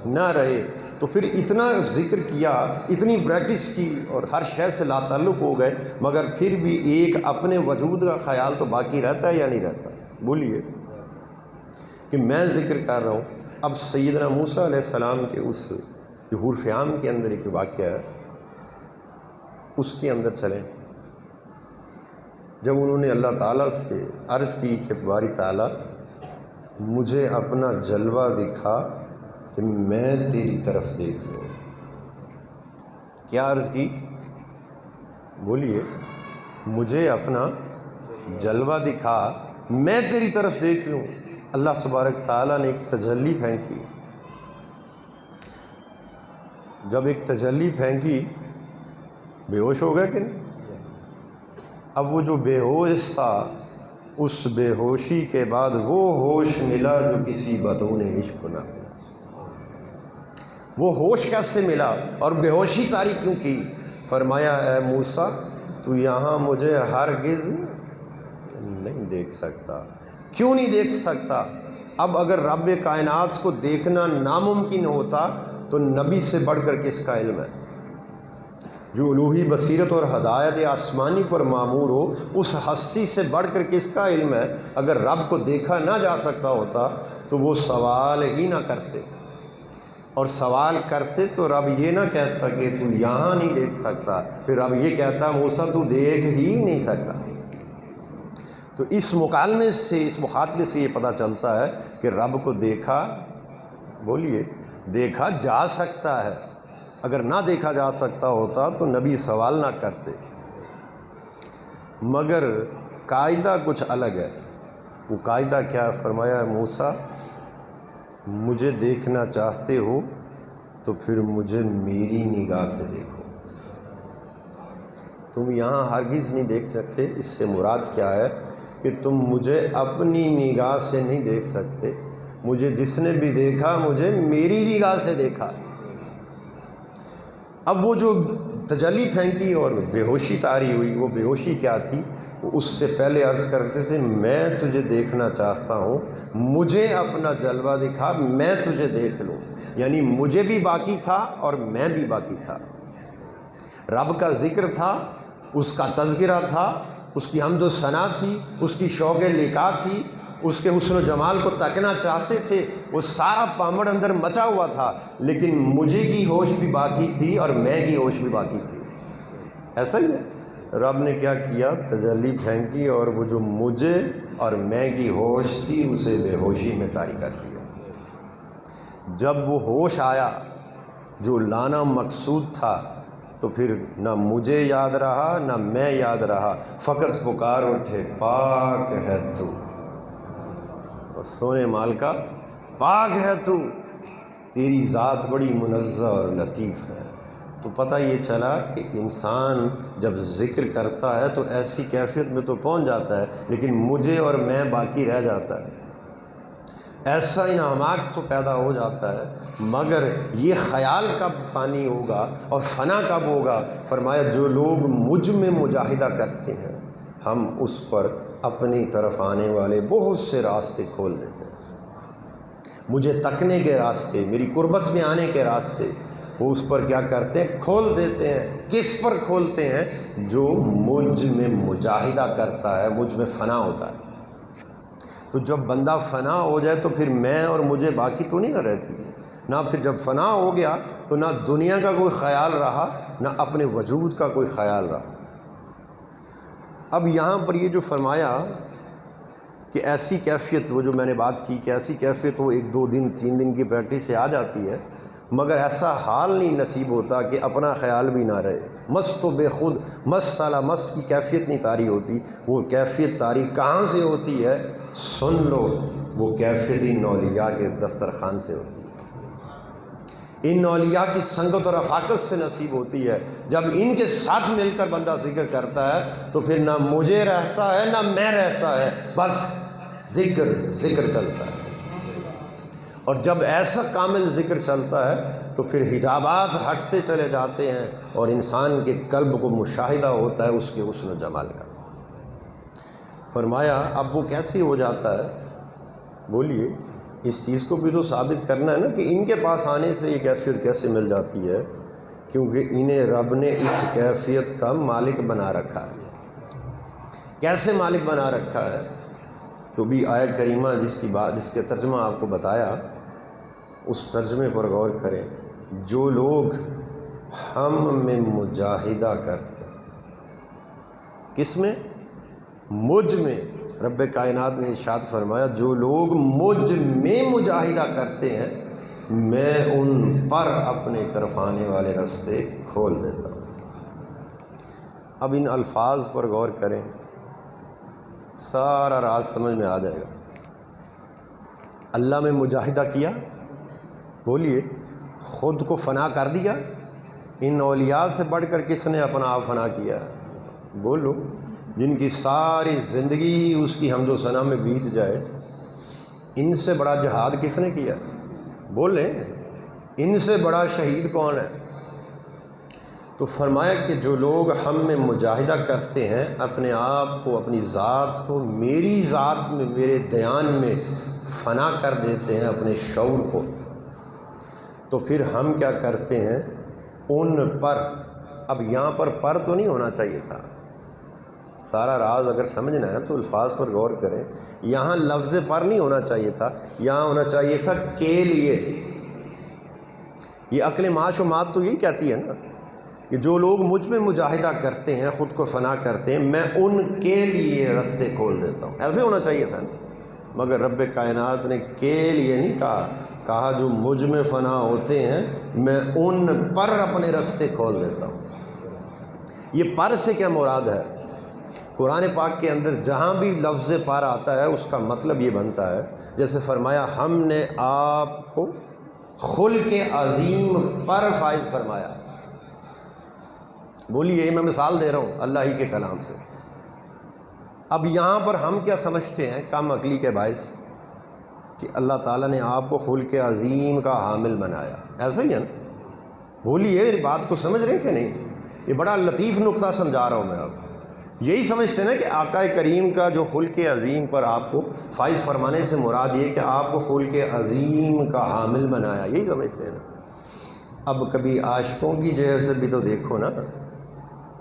نہ رہے۔ تو پھر اتنا ذکر کیا، اتنی پریکٹس کی اور ہر شے سے لا تعلق ہو گئے، مگر پھر بھی ایک اپنے وجود کا خیال تو باقی رہتا ہے یا نہیں رہتا؟ بولیے کہ میں ذکر کر رہا ہوں۔ اب سیدنا موسیٰ علیہ السلام کے اس حور فیام کے اندر ایک واقعہ ہے، اس کے اندر چلیں۔ جب انہوں نے اللہ تعالیٰ سے عرض کی کہ باری تعالیٰ مجھے اپنا جلوہ دکھا کہ میں تیری طرف دیکھ لوں۔ کیا عرض کی؟ بولیے، مجھے اپنا جلوہ دکھا میں تیری طرف دیکھ لوں۔ اللہ تبارک تعالیٰ نے ایک تجلی پھینکی۔ جب ایک تجلی پھینکی بے ہوش ہو گیا کہ نہیں؟ اب وہ جو بے ہوش تھا، اس بے ہوشی کے بعد وہ ہوش ملا جو کسی بطون عشق کو نہ ملا۔ وہ ہوش کیسے ملا اور بے ہوشی طاری کیوں کی؟ فرمایا اے موسیٰ تو یہاں مجھے ہرگز نہیں دیکھ سکتا۔ کیوں نہیں دیکھ سکتا؟ اب اگر رب کائنات کو دیکھنا ناممکن ہوتا تو نبی سے بڑھ کر کس کا علم ہے؟ جو الوہی بصیرت اور ہدایت آسمانی پر معمور ہو، اس ہستی سے بڑھ کر کس کا علم ہے؟ اگر رب کو دیکھا نہ جا سکتا ہوتا تو وہ سوال ہی نہ کرتے، اور سوال کرتے تو رب یہ نہ کہتا کہ تو یہاں نہیں دیکھ سکتا، پھر رب یہ کہتا موسیٰ تو دیکھ ہی نہیں سکتا۔ تو اس مکالمے سے، اس مخاطبے سے یہ پتہ چلتا ہے کہ رب کو دیکھا، بولیے، دیکھا جا سکتا ہے۔ اگر نہ دیکھا جا سکتا ہوتا تو نبی سوال نہ کرتے، مگر قاعدہ کچھ الگ ہے۔ وہ قاعدہ کیا ہے؟ فرمایا موسیٰ مجھے دیکھنا چاہتے ہو تو پھر مجھے میری نگاہ سے دیکھو، تم یہاں ہرگز نہیں دیکھ سکتے۔ اس سے مراد کیا ہے کہ تم مجھے اپنی نگاہ سے نہیں دیکھ سکتے، مجھے جس نے بھی دیکھا مجھے میری نگاہ سے دیکھا۔ اب وہ جو تجلی پھینکی اور بے ہوشی طاری ہوئی، وہ بے ہوشی کیا تھی؟ اس سے پہلے عرض کرتے تھے میں تجھے دیکھنا چاہتا ہوں، مجھے اپنا جلوہ دکھا، میں تجھے دیکھ لوں۔ یعنی مجھے بھی باقی تھا اور میں بھی باقی تھا۔ رب کا ذکر تھا، اس کا تذکرہ تھا، اس کی حمد و ثنا تھی، اس کی شوق لقاء تھی، اس کے حسن و جمال کو تکنا چاہتے تھے، وہ سارا پامڑ اندر مچا ہوا تھا، لیکن مجھے کی ہوش بھی باقی تھی اور میں کی ہوش بھی باقی تھی۔ ایسا ہی ہے، رب نے کیا کیا؟ تجلی پھینکی اور وہ جو مجھے اور میں کی ہوش تھی اسے بے ہوشی میں طاری کر دیا۔ جب وہ ہوش آیا جو لانا مقصود تھا تو پھر نہ مجھے یاد رہا نہ میں یاد رہا، فقط پکار اٹھے پاک ہے تو، اور سونے مال کا پاک ہے تو، تیری ذات بڑی منزہ اور لطیف ہے۔ تو پتہ یہ چلا کہ انسان جب ذکر کرتا ہے تو ایسی کیفیت میں تو پہنچ جاتا ہے، لیکن مجھے اور میں باقی رہ جاتا ہے۔ ایسا انعامات تو پیدا ہو جاتا ہے، مگر یہ خیال کب فانی ہوگا اور فنا کب ہوگا؟ فرمایا جو لوگ مجھ میں مجاہدہ کرتے ہیں ہم اس پر اپنی طرف آنے والے بہت سے راستے کھول دیتے ہیں۔ مجھے تکنے کے راستے، میری قربت میں آنے کے راستے، وہ اس پر کیا کرتے ہیں؟ کھول دیتے ہیں۔ کس پر کھولتے ہیں؟ جو مجھ میں مجاہدہ کرتا ہے، مجھ میں فنا ہوتا ہے۔ تو جب بندہ فنا ہو جائے تو پھر میں اور مجھے باقی تو نہیں نہ رہتی، نہ پھر جب فنا ہو گیا تو نہ دنیا کا کوئی خیال رہا نہ اپنے وجود کا کوئی خیال رہا۔ اب یہاں پر یہ جو فرمایا کہ ایسی کیفیت، وہ جو میں نے بات کی کہ ایسی کیفیت وہ 1 2 دن 3 دن کی پریکٹس سے آ جاتی ہے، مگر ایسا حال نہیں نصیب ہوتا کہ اپنا خیال بھی نہ رہے۔ مست و بے خود، مست اعلیٰ مست کی کیفیت نہیں طاری ہوتی۔ وہ کیفیت طاری کہاں سے ہوتی ہے؟ سن لو، وہ کیفیت ان اولیاء کے دسترخوان سے ہوتی ہے، ان اولیاء کی سنگت اور رفاقت سے نصیب ہوتی ہے۔ جب ان کے ساتھ مل کر بندہ ذکر کرتا ہے تو پھر نہ مجھے رہتا ہے نہ میں رہتا ہے، بس ذکر ذکر چلتا ہے۔ اور جب ایسا کامل ذکر چلتا ہے تو پھر حجابات ہٹتے چلے جاتے ہیں اور انسان کے قلب کو مشاہدہ ہوتا ہے اس کے حسن و جمال کا۔ فرمایا اب وہ کیسے ہو جاتا ہے؟ بولیے، اس چیز کو بھی تو ثابت کرنا ہے نا کہ ان کے پاس آنے سے یہ کیفیت کیسے مل جاتی ہے، کیونکہ انہیں رب نے اس کیفیت کا مالک بنا رکھا ہے۔ کیسے مالک بنا رکھا ہے؟ تو بھی آیت کریمہ جس کے ترجمہ آپ کو بتایا، اس ترجمے پر غور کریں۔ جو لوگ ہم میں مجاہدہ کرتے ہیں، کس میں؟ مجھ میں۔ رب کائنات نے ارشاد فرمایا جو لوگ مجھ میں مجاہدہ کرتے ہیں میں ان پر اپنے طرف آنے والے راستے کھول دیتا ہوں۔ اب ان الفاظ پر غور کریں، سارا راز سمجھ میں آ جائے گا۔ اللہ میں مجاہدہ کیا، بولیے، خود کو فنا کر دیا۔ ان اولیاء سے بڑھ کر کس نے اپنا آپ فنا کیا؟ بولو، جن کی ساری زندگی ہی اس کی حمد و ثنا میں بیت جائے، ان سے بڑا جہاد کس نے کیا؟ بولیں، ان سے بڑا شہید کون ہے؟ تو فرمایا کہ جو لوگ ہم میں مجاہدہ کرتے ہیں، اپنے آپ کو، اپنی ذات کو میری ذات میں، میرے دیان میں فنا کر دیتے ہیں، اپنے شعور کو، تو پھر ہم کیا کرتے ہیں؟ ان پر اب یہاں پر تو نہیں ہونا چاہیے تھا. سارا راز اگر سمجھنا ہے تو الفاظ پر غور کریں. یہاں لفظ پر نہیں ہونا چاہیے تھا, یہاں ہونا چاہیے تھا کے لیے. یہ عقل معاش و مات تو یہی کہتی ہے نا کہ جو لوگ مجھ میں مجاہدہ کرتے ہیں, خود کو فنا کرتے ہیں, میں ان کے لیے رستے کھول دیتا ہوں. ایسے ہونا چاہیے تھا نا. مگر رب کائنات نے کے لیے نہیں کہا جو مجھ میں فنا ہوتے ہیں میں ان پر اپنے رستے کھول دیتا ہوں. یہ پر سے کیا مراد ہے؟ قرآن پاک کے اندر جہاں بھی لفظ پر آتا ہے اس کا مطلب یہ بنتا ہے, جیسے فرمایا ہم نے آپ کو خلق عظیم پر فائز فرمایا. بولیے, میں مثال دے رہا ہوں اللہ ہی کے کلام سے. اب یہاں پر ہم کیا سمجھتے ہیں کم عقلی کے باعث کہ اللہ تعالیٰ نے آپ کو خلق عظیم کا حامل بنایا. ایسا ہی ہے نا؟ بولیے, میری بات کو سمجھ رہے ہیں کہ نہیں؟ یہ بڑا لطیف نقطہ سمجھا رہا ہوں میں. اب یہی سمجھتے ہیں نا کہ آقا کریم کا جو خلق عظیم پر آپ کو فائز فرمانے سے مراد یہ کہ آپ کو خلق عظیم کا حامل بنایا, یہی سمجھتے ہیں نا. اب کبھی عاشقوں کی جیسے بھی تو دیکھو نا,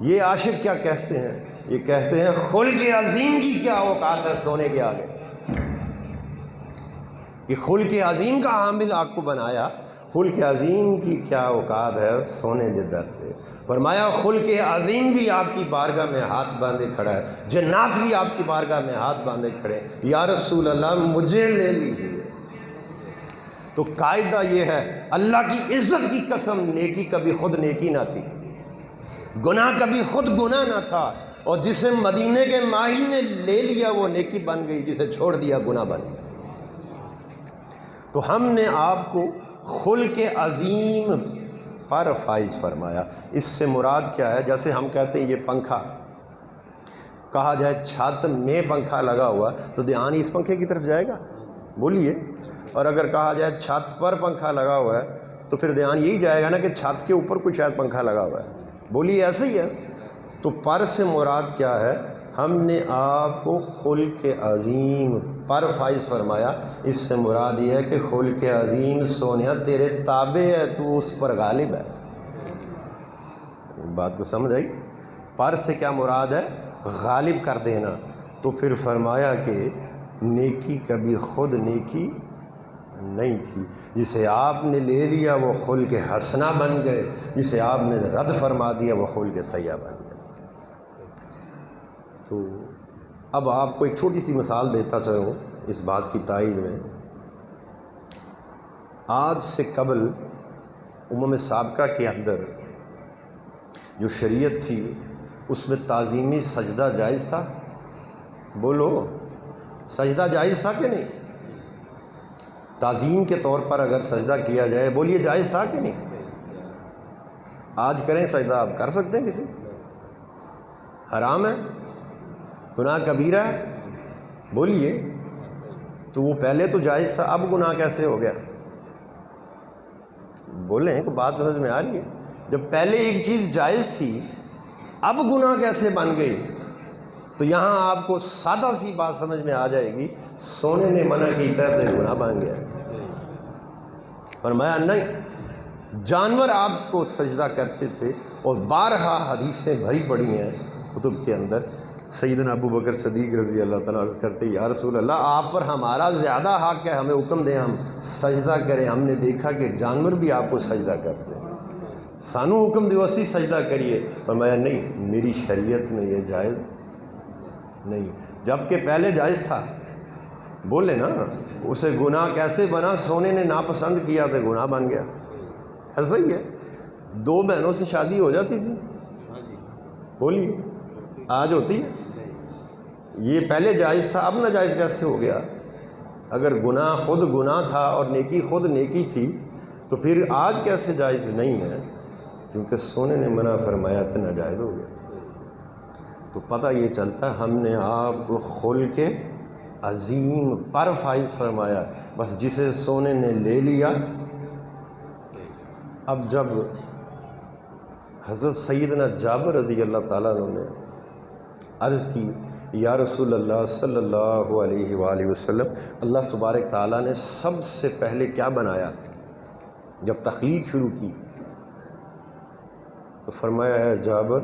یہ عاشق کیا کہتے ہیں؟ یہ کہتے ہیں خلق عظیم کی کیا اوقات ہے سونے کے آگے. کہ خلق عظیم کا حامل آپ کو بنایا, خلق عظیم کی کیا اوقات ہے سونے کے در پہ. فرمایا خلق عظیم بھی آپ کی بارگاہ میں ہاتھ باندھے کھڑا ہے, جنات بھی آپ کی بارگاہ میں ہاتھ باندھے کھڑے, یا رسول اللہ مجھے لے لیجیے. تو قاعدہ یہ ہے, اللہ کی عزت کی قسم, نیکی کبھی خود نیکی نہ تھی, گناہ کبھی خود گناہ نہ تھا, اور جسے مدینے کے ماہی نے لے لیا وہ نیکی بن گئی, جسے چھوڑ دیا گناہ بن گئی. تو ہم نے آپ کو خلق عظیم پر فائز فرمایا. اس سے مراد کیا ہے؟ جیسے ہم کہتے ہیں یہ پنکھا, کہا جائے چھت میں پنکھا لگا ہوا تو دھیان اس پنکھے کی طرف جائے گا؟ بولیے. اور اگر کہا جائے چھت پر پنکھا لگا ہوا ہے تو پھر دھیان یہی جائے گا نا کہ چھت کے اوپر کوئی شاید پنکھا لگا ہوا ہے. بولیے, ایسے ہی ہے. تو پر سے مراد کیا ہے؟ ہم نے آپ کو خلق عظیم پر فائز فرمایا. اس سے مراد یہ ہے کہ خلق عظیم سونیا تیرے تابع ہے, تو اس پر غالب ہے. بات کو سمجھ آئی؟ پر سے کیا مراد ہے؟ غالب کر دینا. تو پھر فرمایا کہ نیکی کبھی خود نیکی نہیں تھی, جسے آپ نے لے لیا وہ خلق حسنہ بن گئے, جسے آپ نے رد فرما دیا وہ خلق سیئہ بن گئے. تو اب آپ کو ایک چھوٹی سی مثال دیتا چلوں اس بات کی تائید میں. آج سے قبل سابقہ کے اندر جو شریعت تھی اس میں تعظیمی سجدہ جائز تھا. بولو, سجدہ جائز تھا کہ نہیں؟ تعظیم کے طور پر اگر سجدہ کیا جائے, بولیے جائز تھا کہ نہیں؟ آج کریں سجدہ, آپ کر سکتے ہیں؟ کسی حرام ہے, گناہ کبیرہ ہے؟ بولیے. تو وہ پہلے تو جائز تھا, اب گناہ کیسے ہو گیا؟ بولیں, کو بات سمجھ میں آ رہی ہے؟ جب پہلے ایک چیز جائز تھی اب گناہ کیسے بن گئی؟ تو یہاں آپ کو سادہ سی بات سمجھ میں آ جائے گی, سونے نے منع کیتا ہے تو گناہ بن گیا. فرمایا نہیں, جانور آپ کو سجدہ کرتے تھے, اور بارہا حدیثیں بھری پڑی ہیں کتب کے اندر. سیدنا ابو بکر صدیق رضی اللہ تعالیٰ عرض کرتے, یا رسول اللہ آپ پر ہمارا زیادہ حق ہے, ہمیں حکم دیں ہم سجدہ کریں. ہم نے دیکھا کہ جانور بھی آپ کو سجدہ کرتے ہیں, سانو حکم دیو اسی سجدہ کریے. فرمایا نہیں, میری شریعت میں یہ جائز نہیں, جبکہ پہلے جائز تھا. بولے نا, اسے گناہ کیسے بنا؟ سونے نے ناپسند کیا تو گناہ بن گیا. ایسا ہی ہے. دو بہنوں سے شادی ہو جاتی تھی, بولیے آج ہوتی ہے؟ یہ پہلے جائز تھا, اب ناجائز کیسے ہو گیا؟ اگر گناہ خود گناہ تھا اور نیکی خود نیکی تھی تو پھر آج کیسے جائز نہیں ہے؟ کیونکہ سونے نے منع فرمایا تو ناجائز ہو گیا. تو پتہ یہ چلتا ہے ہم نے آپ کو خلق عظیم پر فائز فرمایا, بس جسے سونے نے لے لیا. اب جب حضرت سیدنا جابر رضی اللہ تعالیٰ عنہ نے عرض کی, یا رسول اللہ صلی اللہ علیہ وآلہ وسلم, اللہ تبارک تعالیٰ نے سب سے پہلے کیا بنایا؟ جب تخلیق شروع کی تو فرمایا ہے جابر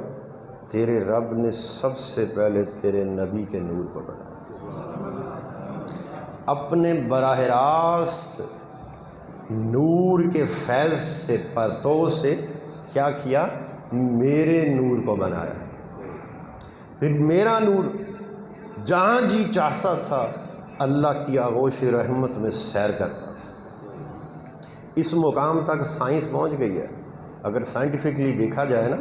تیرے رب نے سب سے پہلے تیرے نبی کے نور کو بنایا، اپنے براہ راست نور کے فیض سے پرتو سے کیا کیا، میرے نور کو بنایا۔ پھر میرا نور جہاں جی چاہتا تھا اللہ کی آغوش رحمت میں سیر کرتا تھا۔ اس مقام تک سائنس پہنچ گئی ہے۔ اگر سائنٹیفکلی دیکھا جائے نا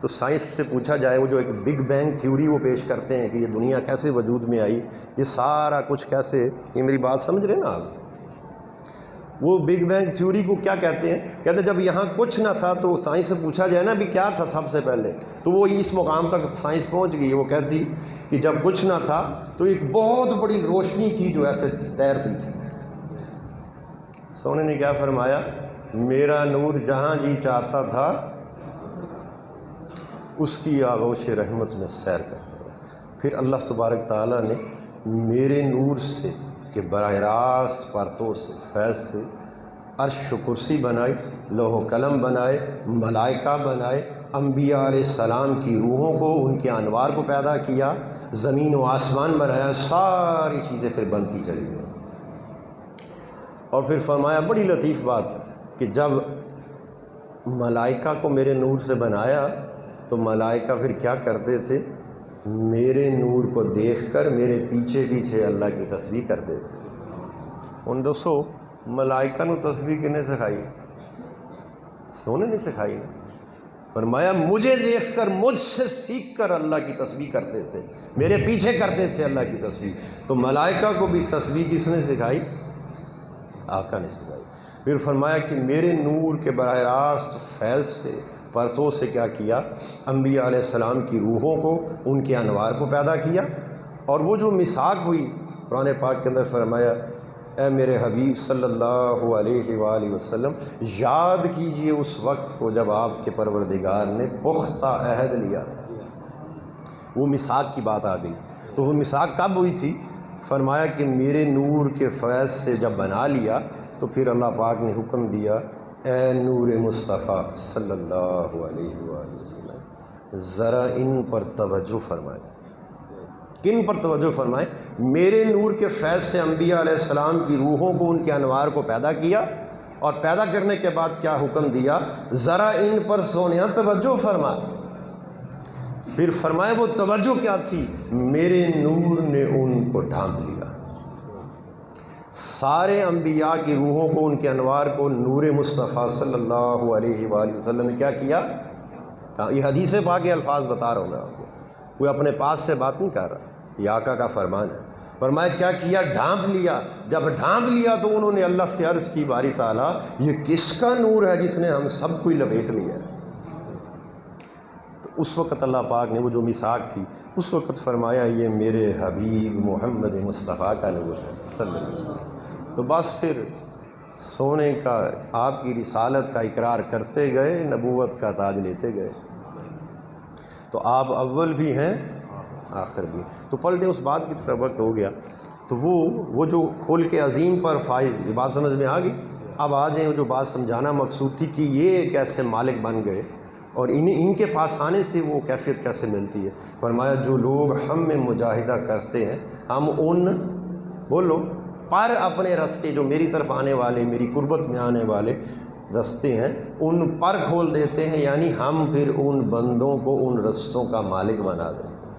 تو سائنس سے پوچھا جائے، وہ جو ایک بگ بینگ تھیوری وہ پیش کرتے ہیں کہ یہ دنیا کیسے وجود میں آئی، یہ سارا کچھ کیسے، یہ میری بات سمجھ رہے نا آپ؟ وہ بگ بینگ تھیوری کو کیا کہتے ہیں؟ کہتے ہیں جب یہاں کچھ نہ تھا تو سائنس سے پوچھا جائے نا بھی کیا تھا سب سے پہلے، تو وہ اس مقام تک سائنس پہنچ گئی ہے۔ وہ کہتی کہ جب کچھ نہ تھا تو ایک بہت بڑی روشنی تھی جو ایسے تیرتی تھی۔ سونے نے کیا فرمایا، میرا نور جہاں جی چاہتا تھا اس کی آغوش رحمت میں سیر کرتا۔ پھر اللہ تبارک تعالیٰ نے میرے نور سے کہ براہ راست پرتوں سے فیض سے عرش و کرسی بنائی، لوح و قلم بنائے، ملائکہ بنائے، انبیاء علیہ السلام کی روحوں کو، ان کے انوار کو پیدا کیا، زمین و آسمان بنایا، ساری چیزیں پھر بنتی چلی گئیں۔ اور پھر فرمایا بڑی لطیف بات کہ جب ملائکہ کو میرے نور سے بنایا تو ملائکہ پھر کیا کرتے تھے، میرے نور کو دیکھ کر میرے پیچھے پیچھے اللہ کی تسبیح کرتے تھے۔ ان دوستو ملائکہ نو تسبیح کنے سکھائی؟ سونے نہیں سکھائی نا۔ فرمایا مجھے دیکھ کر، مجھ سے سیکھ کر اللہ کی تسبیح کرتے تھے، میرے پیچھے کرتے تھے اللہ کی تسبیح۔ تو ملائکہ کو بھی تسبیح کس نے سکھائی؟ آقا نے سکھائی۔ پھر فرمایا کہ میرے نور کے براہ راست فیض سے پرتوں سے کیا کیا، انبیاء علیہ السلام کی روحوں کو، ان کے انوار کو پیدا کیا۔ اور وہ جو میثاق ہوئی قرآن پاک کے اندر فرمایا اے میرے حبیب صلی اللہ علیہ وآلہ وسلم یاد کیجئے اس وقت کو جب آپ کے پروردگار نے پختہ عہد لیا تھا۔ وہ میثاق کی بات آ گئی۔ تو وہ میثاق کب ہوئی تھی؟ فرمایا کہ میرے نور کے فیض سے جب بنا لیا تو پھر اللہ پاک نے حکم دیا اے نور مصطفیٰ صلی اللہ علیہ وآلہ وسلم ذرا ان پر توجہ فرمائے۔ کن پر توجہ فرمائے؟ میرے نور کے فیض سے انبیاء علیہ السلام کی روحوں کو، ان کے انوار کو پیدا کیا، اور پیدا کرنے کے بعد کیا حکم دیا، ذرا ان پر سونیا توجہ فرمائے۔ پھر فرمائے وہ توجہ کیا تھی، میرے نور نے ان کو ڈھانپ لیا۔ سارے انبیاء کی روحوں کو، ان کے انوار کو نور مصطفیٰ صلی اللہ علیہ وآلہ وسلم نے کیا کیا؟ یہ حدیث پاک کے الفاظ بتا رہا ہوں میں آپ کو، کوئی اپنے پاس سے بات نہیں کر رہا، یہ آقا کا فرمان ہے۔ فرمایا کیا کیا؟ ڈھانپ لیا۔ جب ڈھانپ لیا تو انہوں نے اللہ سے عرض کی باری تعالیٰ یہ کس کا نور ہے جس نے ہم سب کو لپیٹ لیا ہے؟ تو اس وقت اللہ پاک نے وہ جو میثاق تھی اس وقت فرمایا یہ میرے حبیب محمد مصطفیٰ کا نور ہے صلی اللہ علیہ وسلم۔ تو بس پھر سونے کا آپ کی رسالت کا اقرار کرتے گئے، نبوت کا تاج لیتے گئے۔ تو آپ اول بھی ہیں آخر بھی۔ تو پلٹے اس بات کی طرف وقت ہو گیا، تو وہ جو خلق عظیم پر فائز، یہ بات سمجھ میں آ گئی۔ اب آ جائیں، وہ جو بات سمجھانا مقصود تھی کہ یہ کیسے مالک بن گئے اور ان کے پاس آنے سے وہ کیفیت کیسے ملتی ہے۔ فرمایا جو لوگ ہم میں مجاہدہ کرتے ہیں ہم ان بولو پر اپنے رستے جو میری طرف آنے والے، میری قربت میں آنے والے رستے ہیں ان پر کھول دیتے ہیں، یعنی ہم پھر ان بندوں کو ان رستوں کا مالک بنا دیتے ہیں۔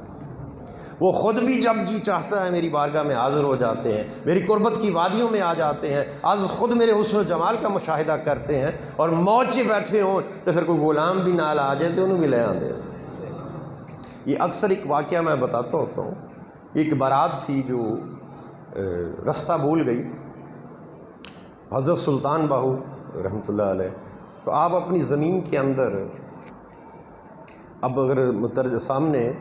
وہ خود بھی جب جی چاہتا ہے میری بارگاہ میں حاضر ہو جاتے ہیں، میری قربت کی وادیوں میں آ جاتے ہیں، آج خود میرے حسن و جمال کا مشاہدہ کرتے ہیں، اور موج سے بیٹھے ہوں تو پھر کوئی غلام بھی نال آ جائے تو انہوں بھی لے آتے ہیں۔ یہ اکثر ایک واقعہ میں بتاتا ہوتا ہوں۔ ایک بارات تھی جو رستہ بھول گئی، حضرت سلطان باہو رحمۃ اللہ علیہ۔ تو آپ اپنی زمین کے اندر اب اگر سامنے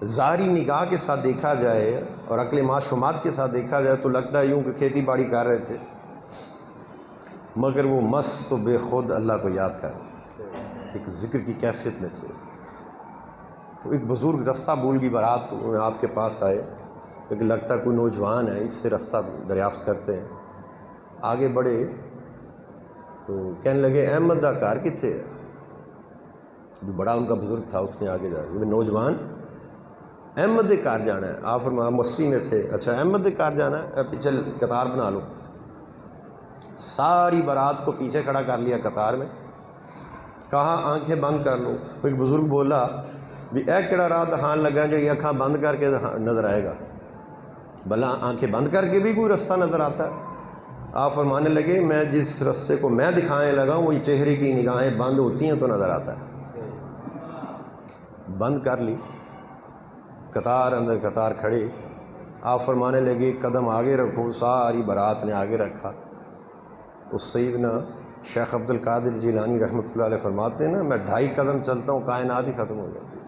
ظاہری نگاہ کے ساتھ دیکھا جائے اور عقل معشومات کے ساتھ دیکھا جائے تو لگتا ہے یوں کہ کھیتی باڑی کر رہے تھے، مگر وہ مست و بے خود اللہ کو یاد کر رہے تھے، ایک ذکر کی کیفیت میں تھے۔ تو ایک بزرگ رستہ بھول گئی بارات، تو آپ کے پاس آئے کیونکہ لگتا ہے کوئی نوجوان ہے، اس سے رستہ دریافت کرتے ہیں۔ آگے بڑھے تو کہنے لگے احمد دا گھر کتنے ہے؟ جو بڑا ان کا بزرگ تھا اس نے آگے جا کے نوجوان احمد دے کار جانا ہے، آپ فرما مستی میں تھے، اچھا احمد دے کار جانا ہے، پیچھے قطار بنا لو، ساری بارات کو پیچھے کھڑا کر لیا قطار میں، کہا آنکھیں بند کر لو، ایک بزرگ بولا بھی اے کہڑا راہ دکھان لگا جی اکھاں بند کر کے نظر آئے گا، بھلا آنکھیں بند کر کے بھی کوئی رستہ نظر آتا ہے؟ آپ فرمانے لگے میں جس رستے کو میں دکھانے لگا ہوں وہی چہرے کی نگاہیں بند ہوتی ہیں تو نظر آتا ہے۔ بند کر لی، قطار اندر قطار کھڑے، آپ فرمانے لگے قدم آگے رکھو، ساری بارات نے آگے رکھا۔ اس سیدنا شیخ عبد القادر جیلانی رحمۃ اللہ علیہ فرماتے ہیں نا، میں 2.5 قدم چلتا ہوں کائنات ہی ختم ہو جاتی ہے۔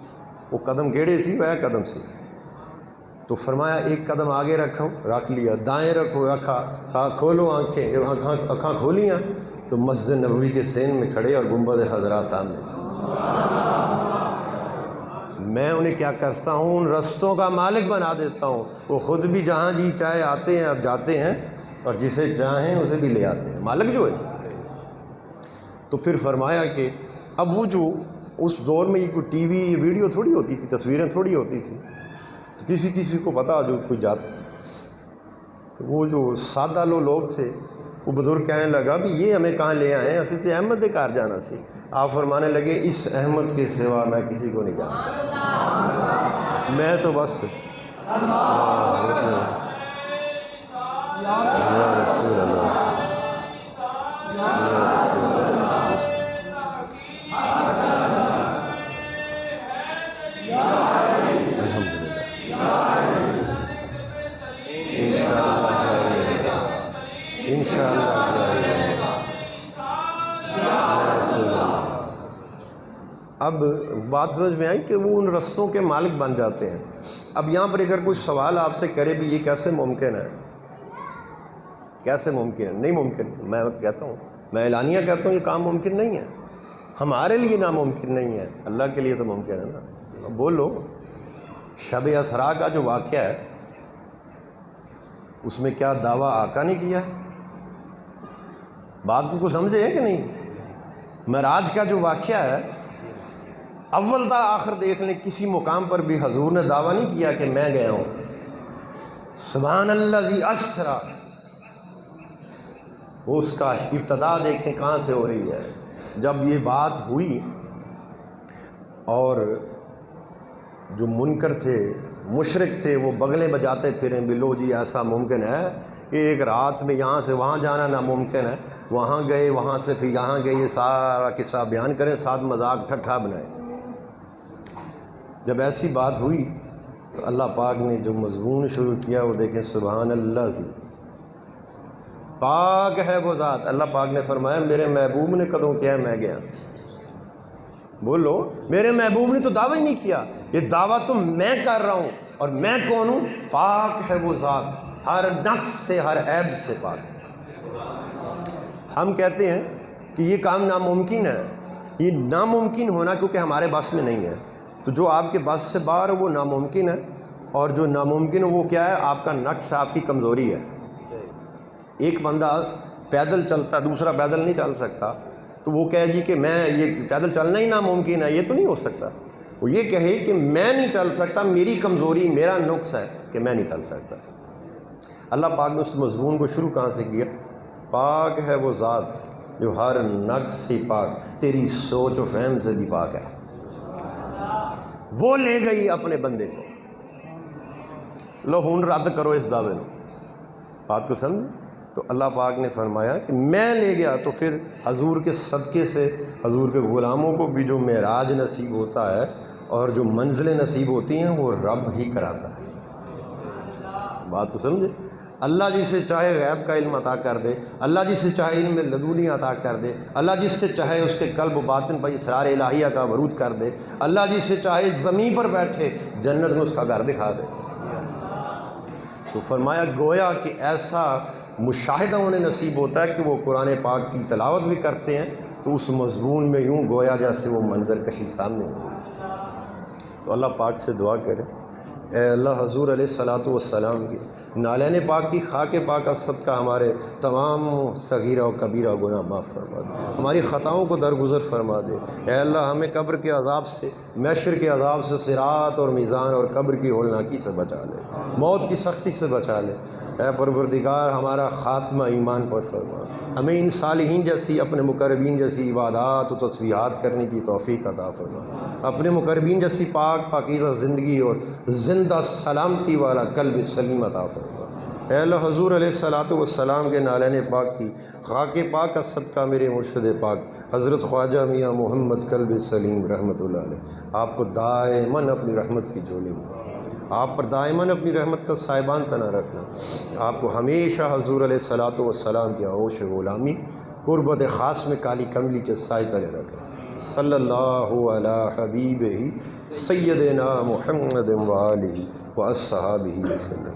وہ قدم گیڑے سی وہ قدم سی، تو فرمایا ایک قدم آگے رکھو، رکھ لیا، دائیں رکھو رکھا، کہا کھولو آنکھیں، آنکھاں کھولیاں تو مسجد نبوی کے سین میں کھڑے اور گنبد خضرا سامنے۔ میں انہیں کیا کرتا ہوں، ان رستوں کا مالک بنا دیتا ہوں، وہ خود بھی جہاں جی چاہے آتے ہیں اور جاتے ہیں، اور جسے چاہیں اسے بھی لے آتے ہیں، مالک جو ہے۔ تو پھر فرمایا کہ اب وہ جو اس دور میں یہ کوئی ٹی وی ویڈیو تھوڑی ہوتی تھی، تصویریں تھوڑی ہوتی تھی، تو کسی کو پتا جو کوئی جاتا، تو وہ جو سادہ لوگ تھے، وہ بزرگ کہنے لگا بھی یہ ہمیں کہاں لے آئے ہیں، اسی تے احمد دے کار جانا سی۔ آپ فرمانے لگے اس احمد کے سوا میں کسی کو نہیں جانتا، میں تو بس اب بات سمجھ میں آئی کہ وہ ان رستوں کے مالک بن جاتے ہیں۔ اب یہاں پر اگر کوئی سوال آپ سے کرے بھی یہ کیسے ممکن ہے، کیسے ممکن ہے؟ نہیں ممکن، میں کہتا ہوں، میں اعلانیہ کہتا ہوں یہ کام ممکن نہیں ہے، ہمارے لیے ناممکن نہیں ہے، اللہ کے لیے تو ممکن ہے نا۔ بولو، شب اسراء کا جو واقعہ ہے اس میں کیا دعویٰ آقا نے کیا؟ بات کو کچھ سمجھے ہے کہ نہیں؟ معراج کا جو واقعہ ہے، اول تا آخر دیکھ لیں، کسی مقام پر بھی حضور نے دعویٰ نہیں کیا کہ میں گیا ہوں۔ سبحان الذی اسریٰ، اس کا ابتدا دیکھیں کہاں سے ہو رہی ہے۔ جب یہ بات ہوئی اور جو منکر تھے، مشرک تھے، وہ بغلیں بجاتے پھریں بلو جی ایسا ممکن ہے کہ ایک رات میں یہاں سے وہاں جانا ناممکن ہے، وہاں گئے، وہاں سے پھر یہاں گئے، یہ سارا قصہ بیان کریں، ساتھ مذاق ٹھٹھا بنائیں۔ جب ایسی بات ہوئی تو اللہ پاک نے جو مضمون شروع کیا وہ دیکھیں، سبحان اللہ، پاک ہے وہ ذات۔ اللہ پاک نے فرمایا میرے محبوب نے کدوں کیا ہے میں گیا؟ بولو، میرے محبوب نے تو دعویٰ ہی نہیں کیا، یہ دعویٰ تو میں کر رہا ہوں، اور میں کون ہوں؟ پاک ہے وہ ذات، ہر نقص سے، ہر عیب سے پاک ہے۔ ہم کہتے ہیں کہ یہ کام ناممکن ہے، یہ ناممکن ہونا کیونکہ ہمارے بس میں نہیں ہے، تو جو آپ کے بس سے باہر وہ ناممکن ہے، اور جو ناممکن ہے وہ کیا ہے؟ آپ کا نقص، آپ کی کمزوری ہے۔ ایک بندہ پیدل چلتا، دوسرا پیدل نہیں چل سکتا، تو وہ کہے جی کہ میں یہ پیدل چلنا ہی ناممکن ہے، یہ تو نہیں ہو سکتا۔ وہ یہ کہے کہ میں نہیں چل سکتا، میری کمزوری، میرا نقص ہے کہ میں نہیں چل سکتا۔ اللہ پاک نے اس مضمون کو شروع کہاں سے کیا؟ پاک ہے وہ ذات جو ہر نقص سے پاک، تیری سوچ و فہم سے بھی پاک ہے۔ وہ لے گئی اپنے بندے کو، لو ہون رد کرو اس دعوے میں، بات کو سمجھ۔ تو اللہ پاک نے فرمایا کہ میں لے گیا، تو پھر حضور کے صدقے سے حضور کے غلاموں کو بھی جو معراج نصیب ہوتا ہے اور جو منزلیں نصیب ہوتی ہیں وہ رب ہی کراتا ہے، بات کو سمجھے۔ اللہ جسے چاہے غیب کا علم عطا کر دے، اللہ جسے چاہے علم لدنی عطا کر دے، اللہ جس سے چاہے اس کے قلب و باطن پر اسرار الہیہ کا ورود کر دے، اللہ جسے چاہے زمین پر بیٹھے جنت میں اس کا گھر دکھا دے۔ تو فرمایا گویا کہ ایسا مشاہدہ انہیں نصیب ہوتا ہے کہ وہ قرآن پاک کی تلاوت بھی کرتے ہیں تو اس مضمون میں یوں گویا جیسے وہ منظر کشی سامنے ہو۔ تو اللہ پاک سے دعا کرے اے اللہ حضور علیہ الصلاۃ والسلام کی نالین پاک کی خاک پاک اسد کا ہمارے تمام صغیرہ و کبیرہ گناہ معاف فرما دے، ہماری خطاؤں کو درگزر فرما دے۔ اے اللہ ہمیں قبر کے عذاب سے، محشر کے عذاب سے، صراط اور میزان اور قبر کی ہولناکی سے بچا لے، موت کی سختی سے بچا لے۔ اے پروردگار ہمارا خاتمہ ایمان پر فرما، ہمیں ان صالحین جیسی، اپنے مقربین جیسی عبادات و تسبیحات کرنے کی توفیق عطا فرما، اپنے مقربین جیسی پاک پاکیزہ زندگی اور زندہ سلامتی والا قلب سلیم عطا فرما۔ اے اللہ حضور علیہ الصلاۃ والسلام کے نالین پاک کی خاک پاک اسد کا میرے مرشد پاک حضرت خواجہ میاں محمد قلب سلیم رحمۃ اللہ علیہ آپ کو دائماً اپنی رحمت کی جھولی میں، آپ پر دائماً اپنی رحمت کا سائبان تنا رکھنا، آپ کو ہمیشہ حضور علیہ الصلاۃ والسلام کی آغوش غلامی قربت خاص میں کالی کملی کے سائے تلے رکھے۔ صلی اللہ علی حبیبہ سیدنا محمد و آلہ و اصحابہ وسلم۔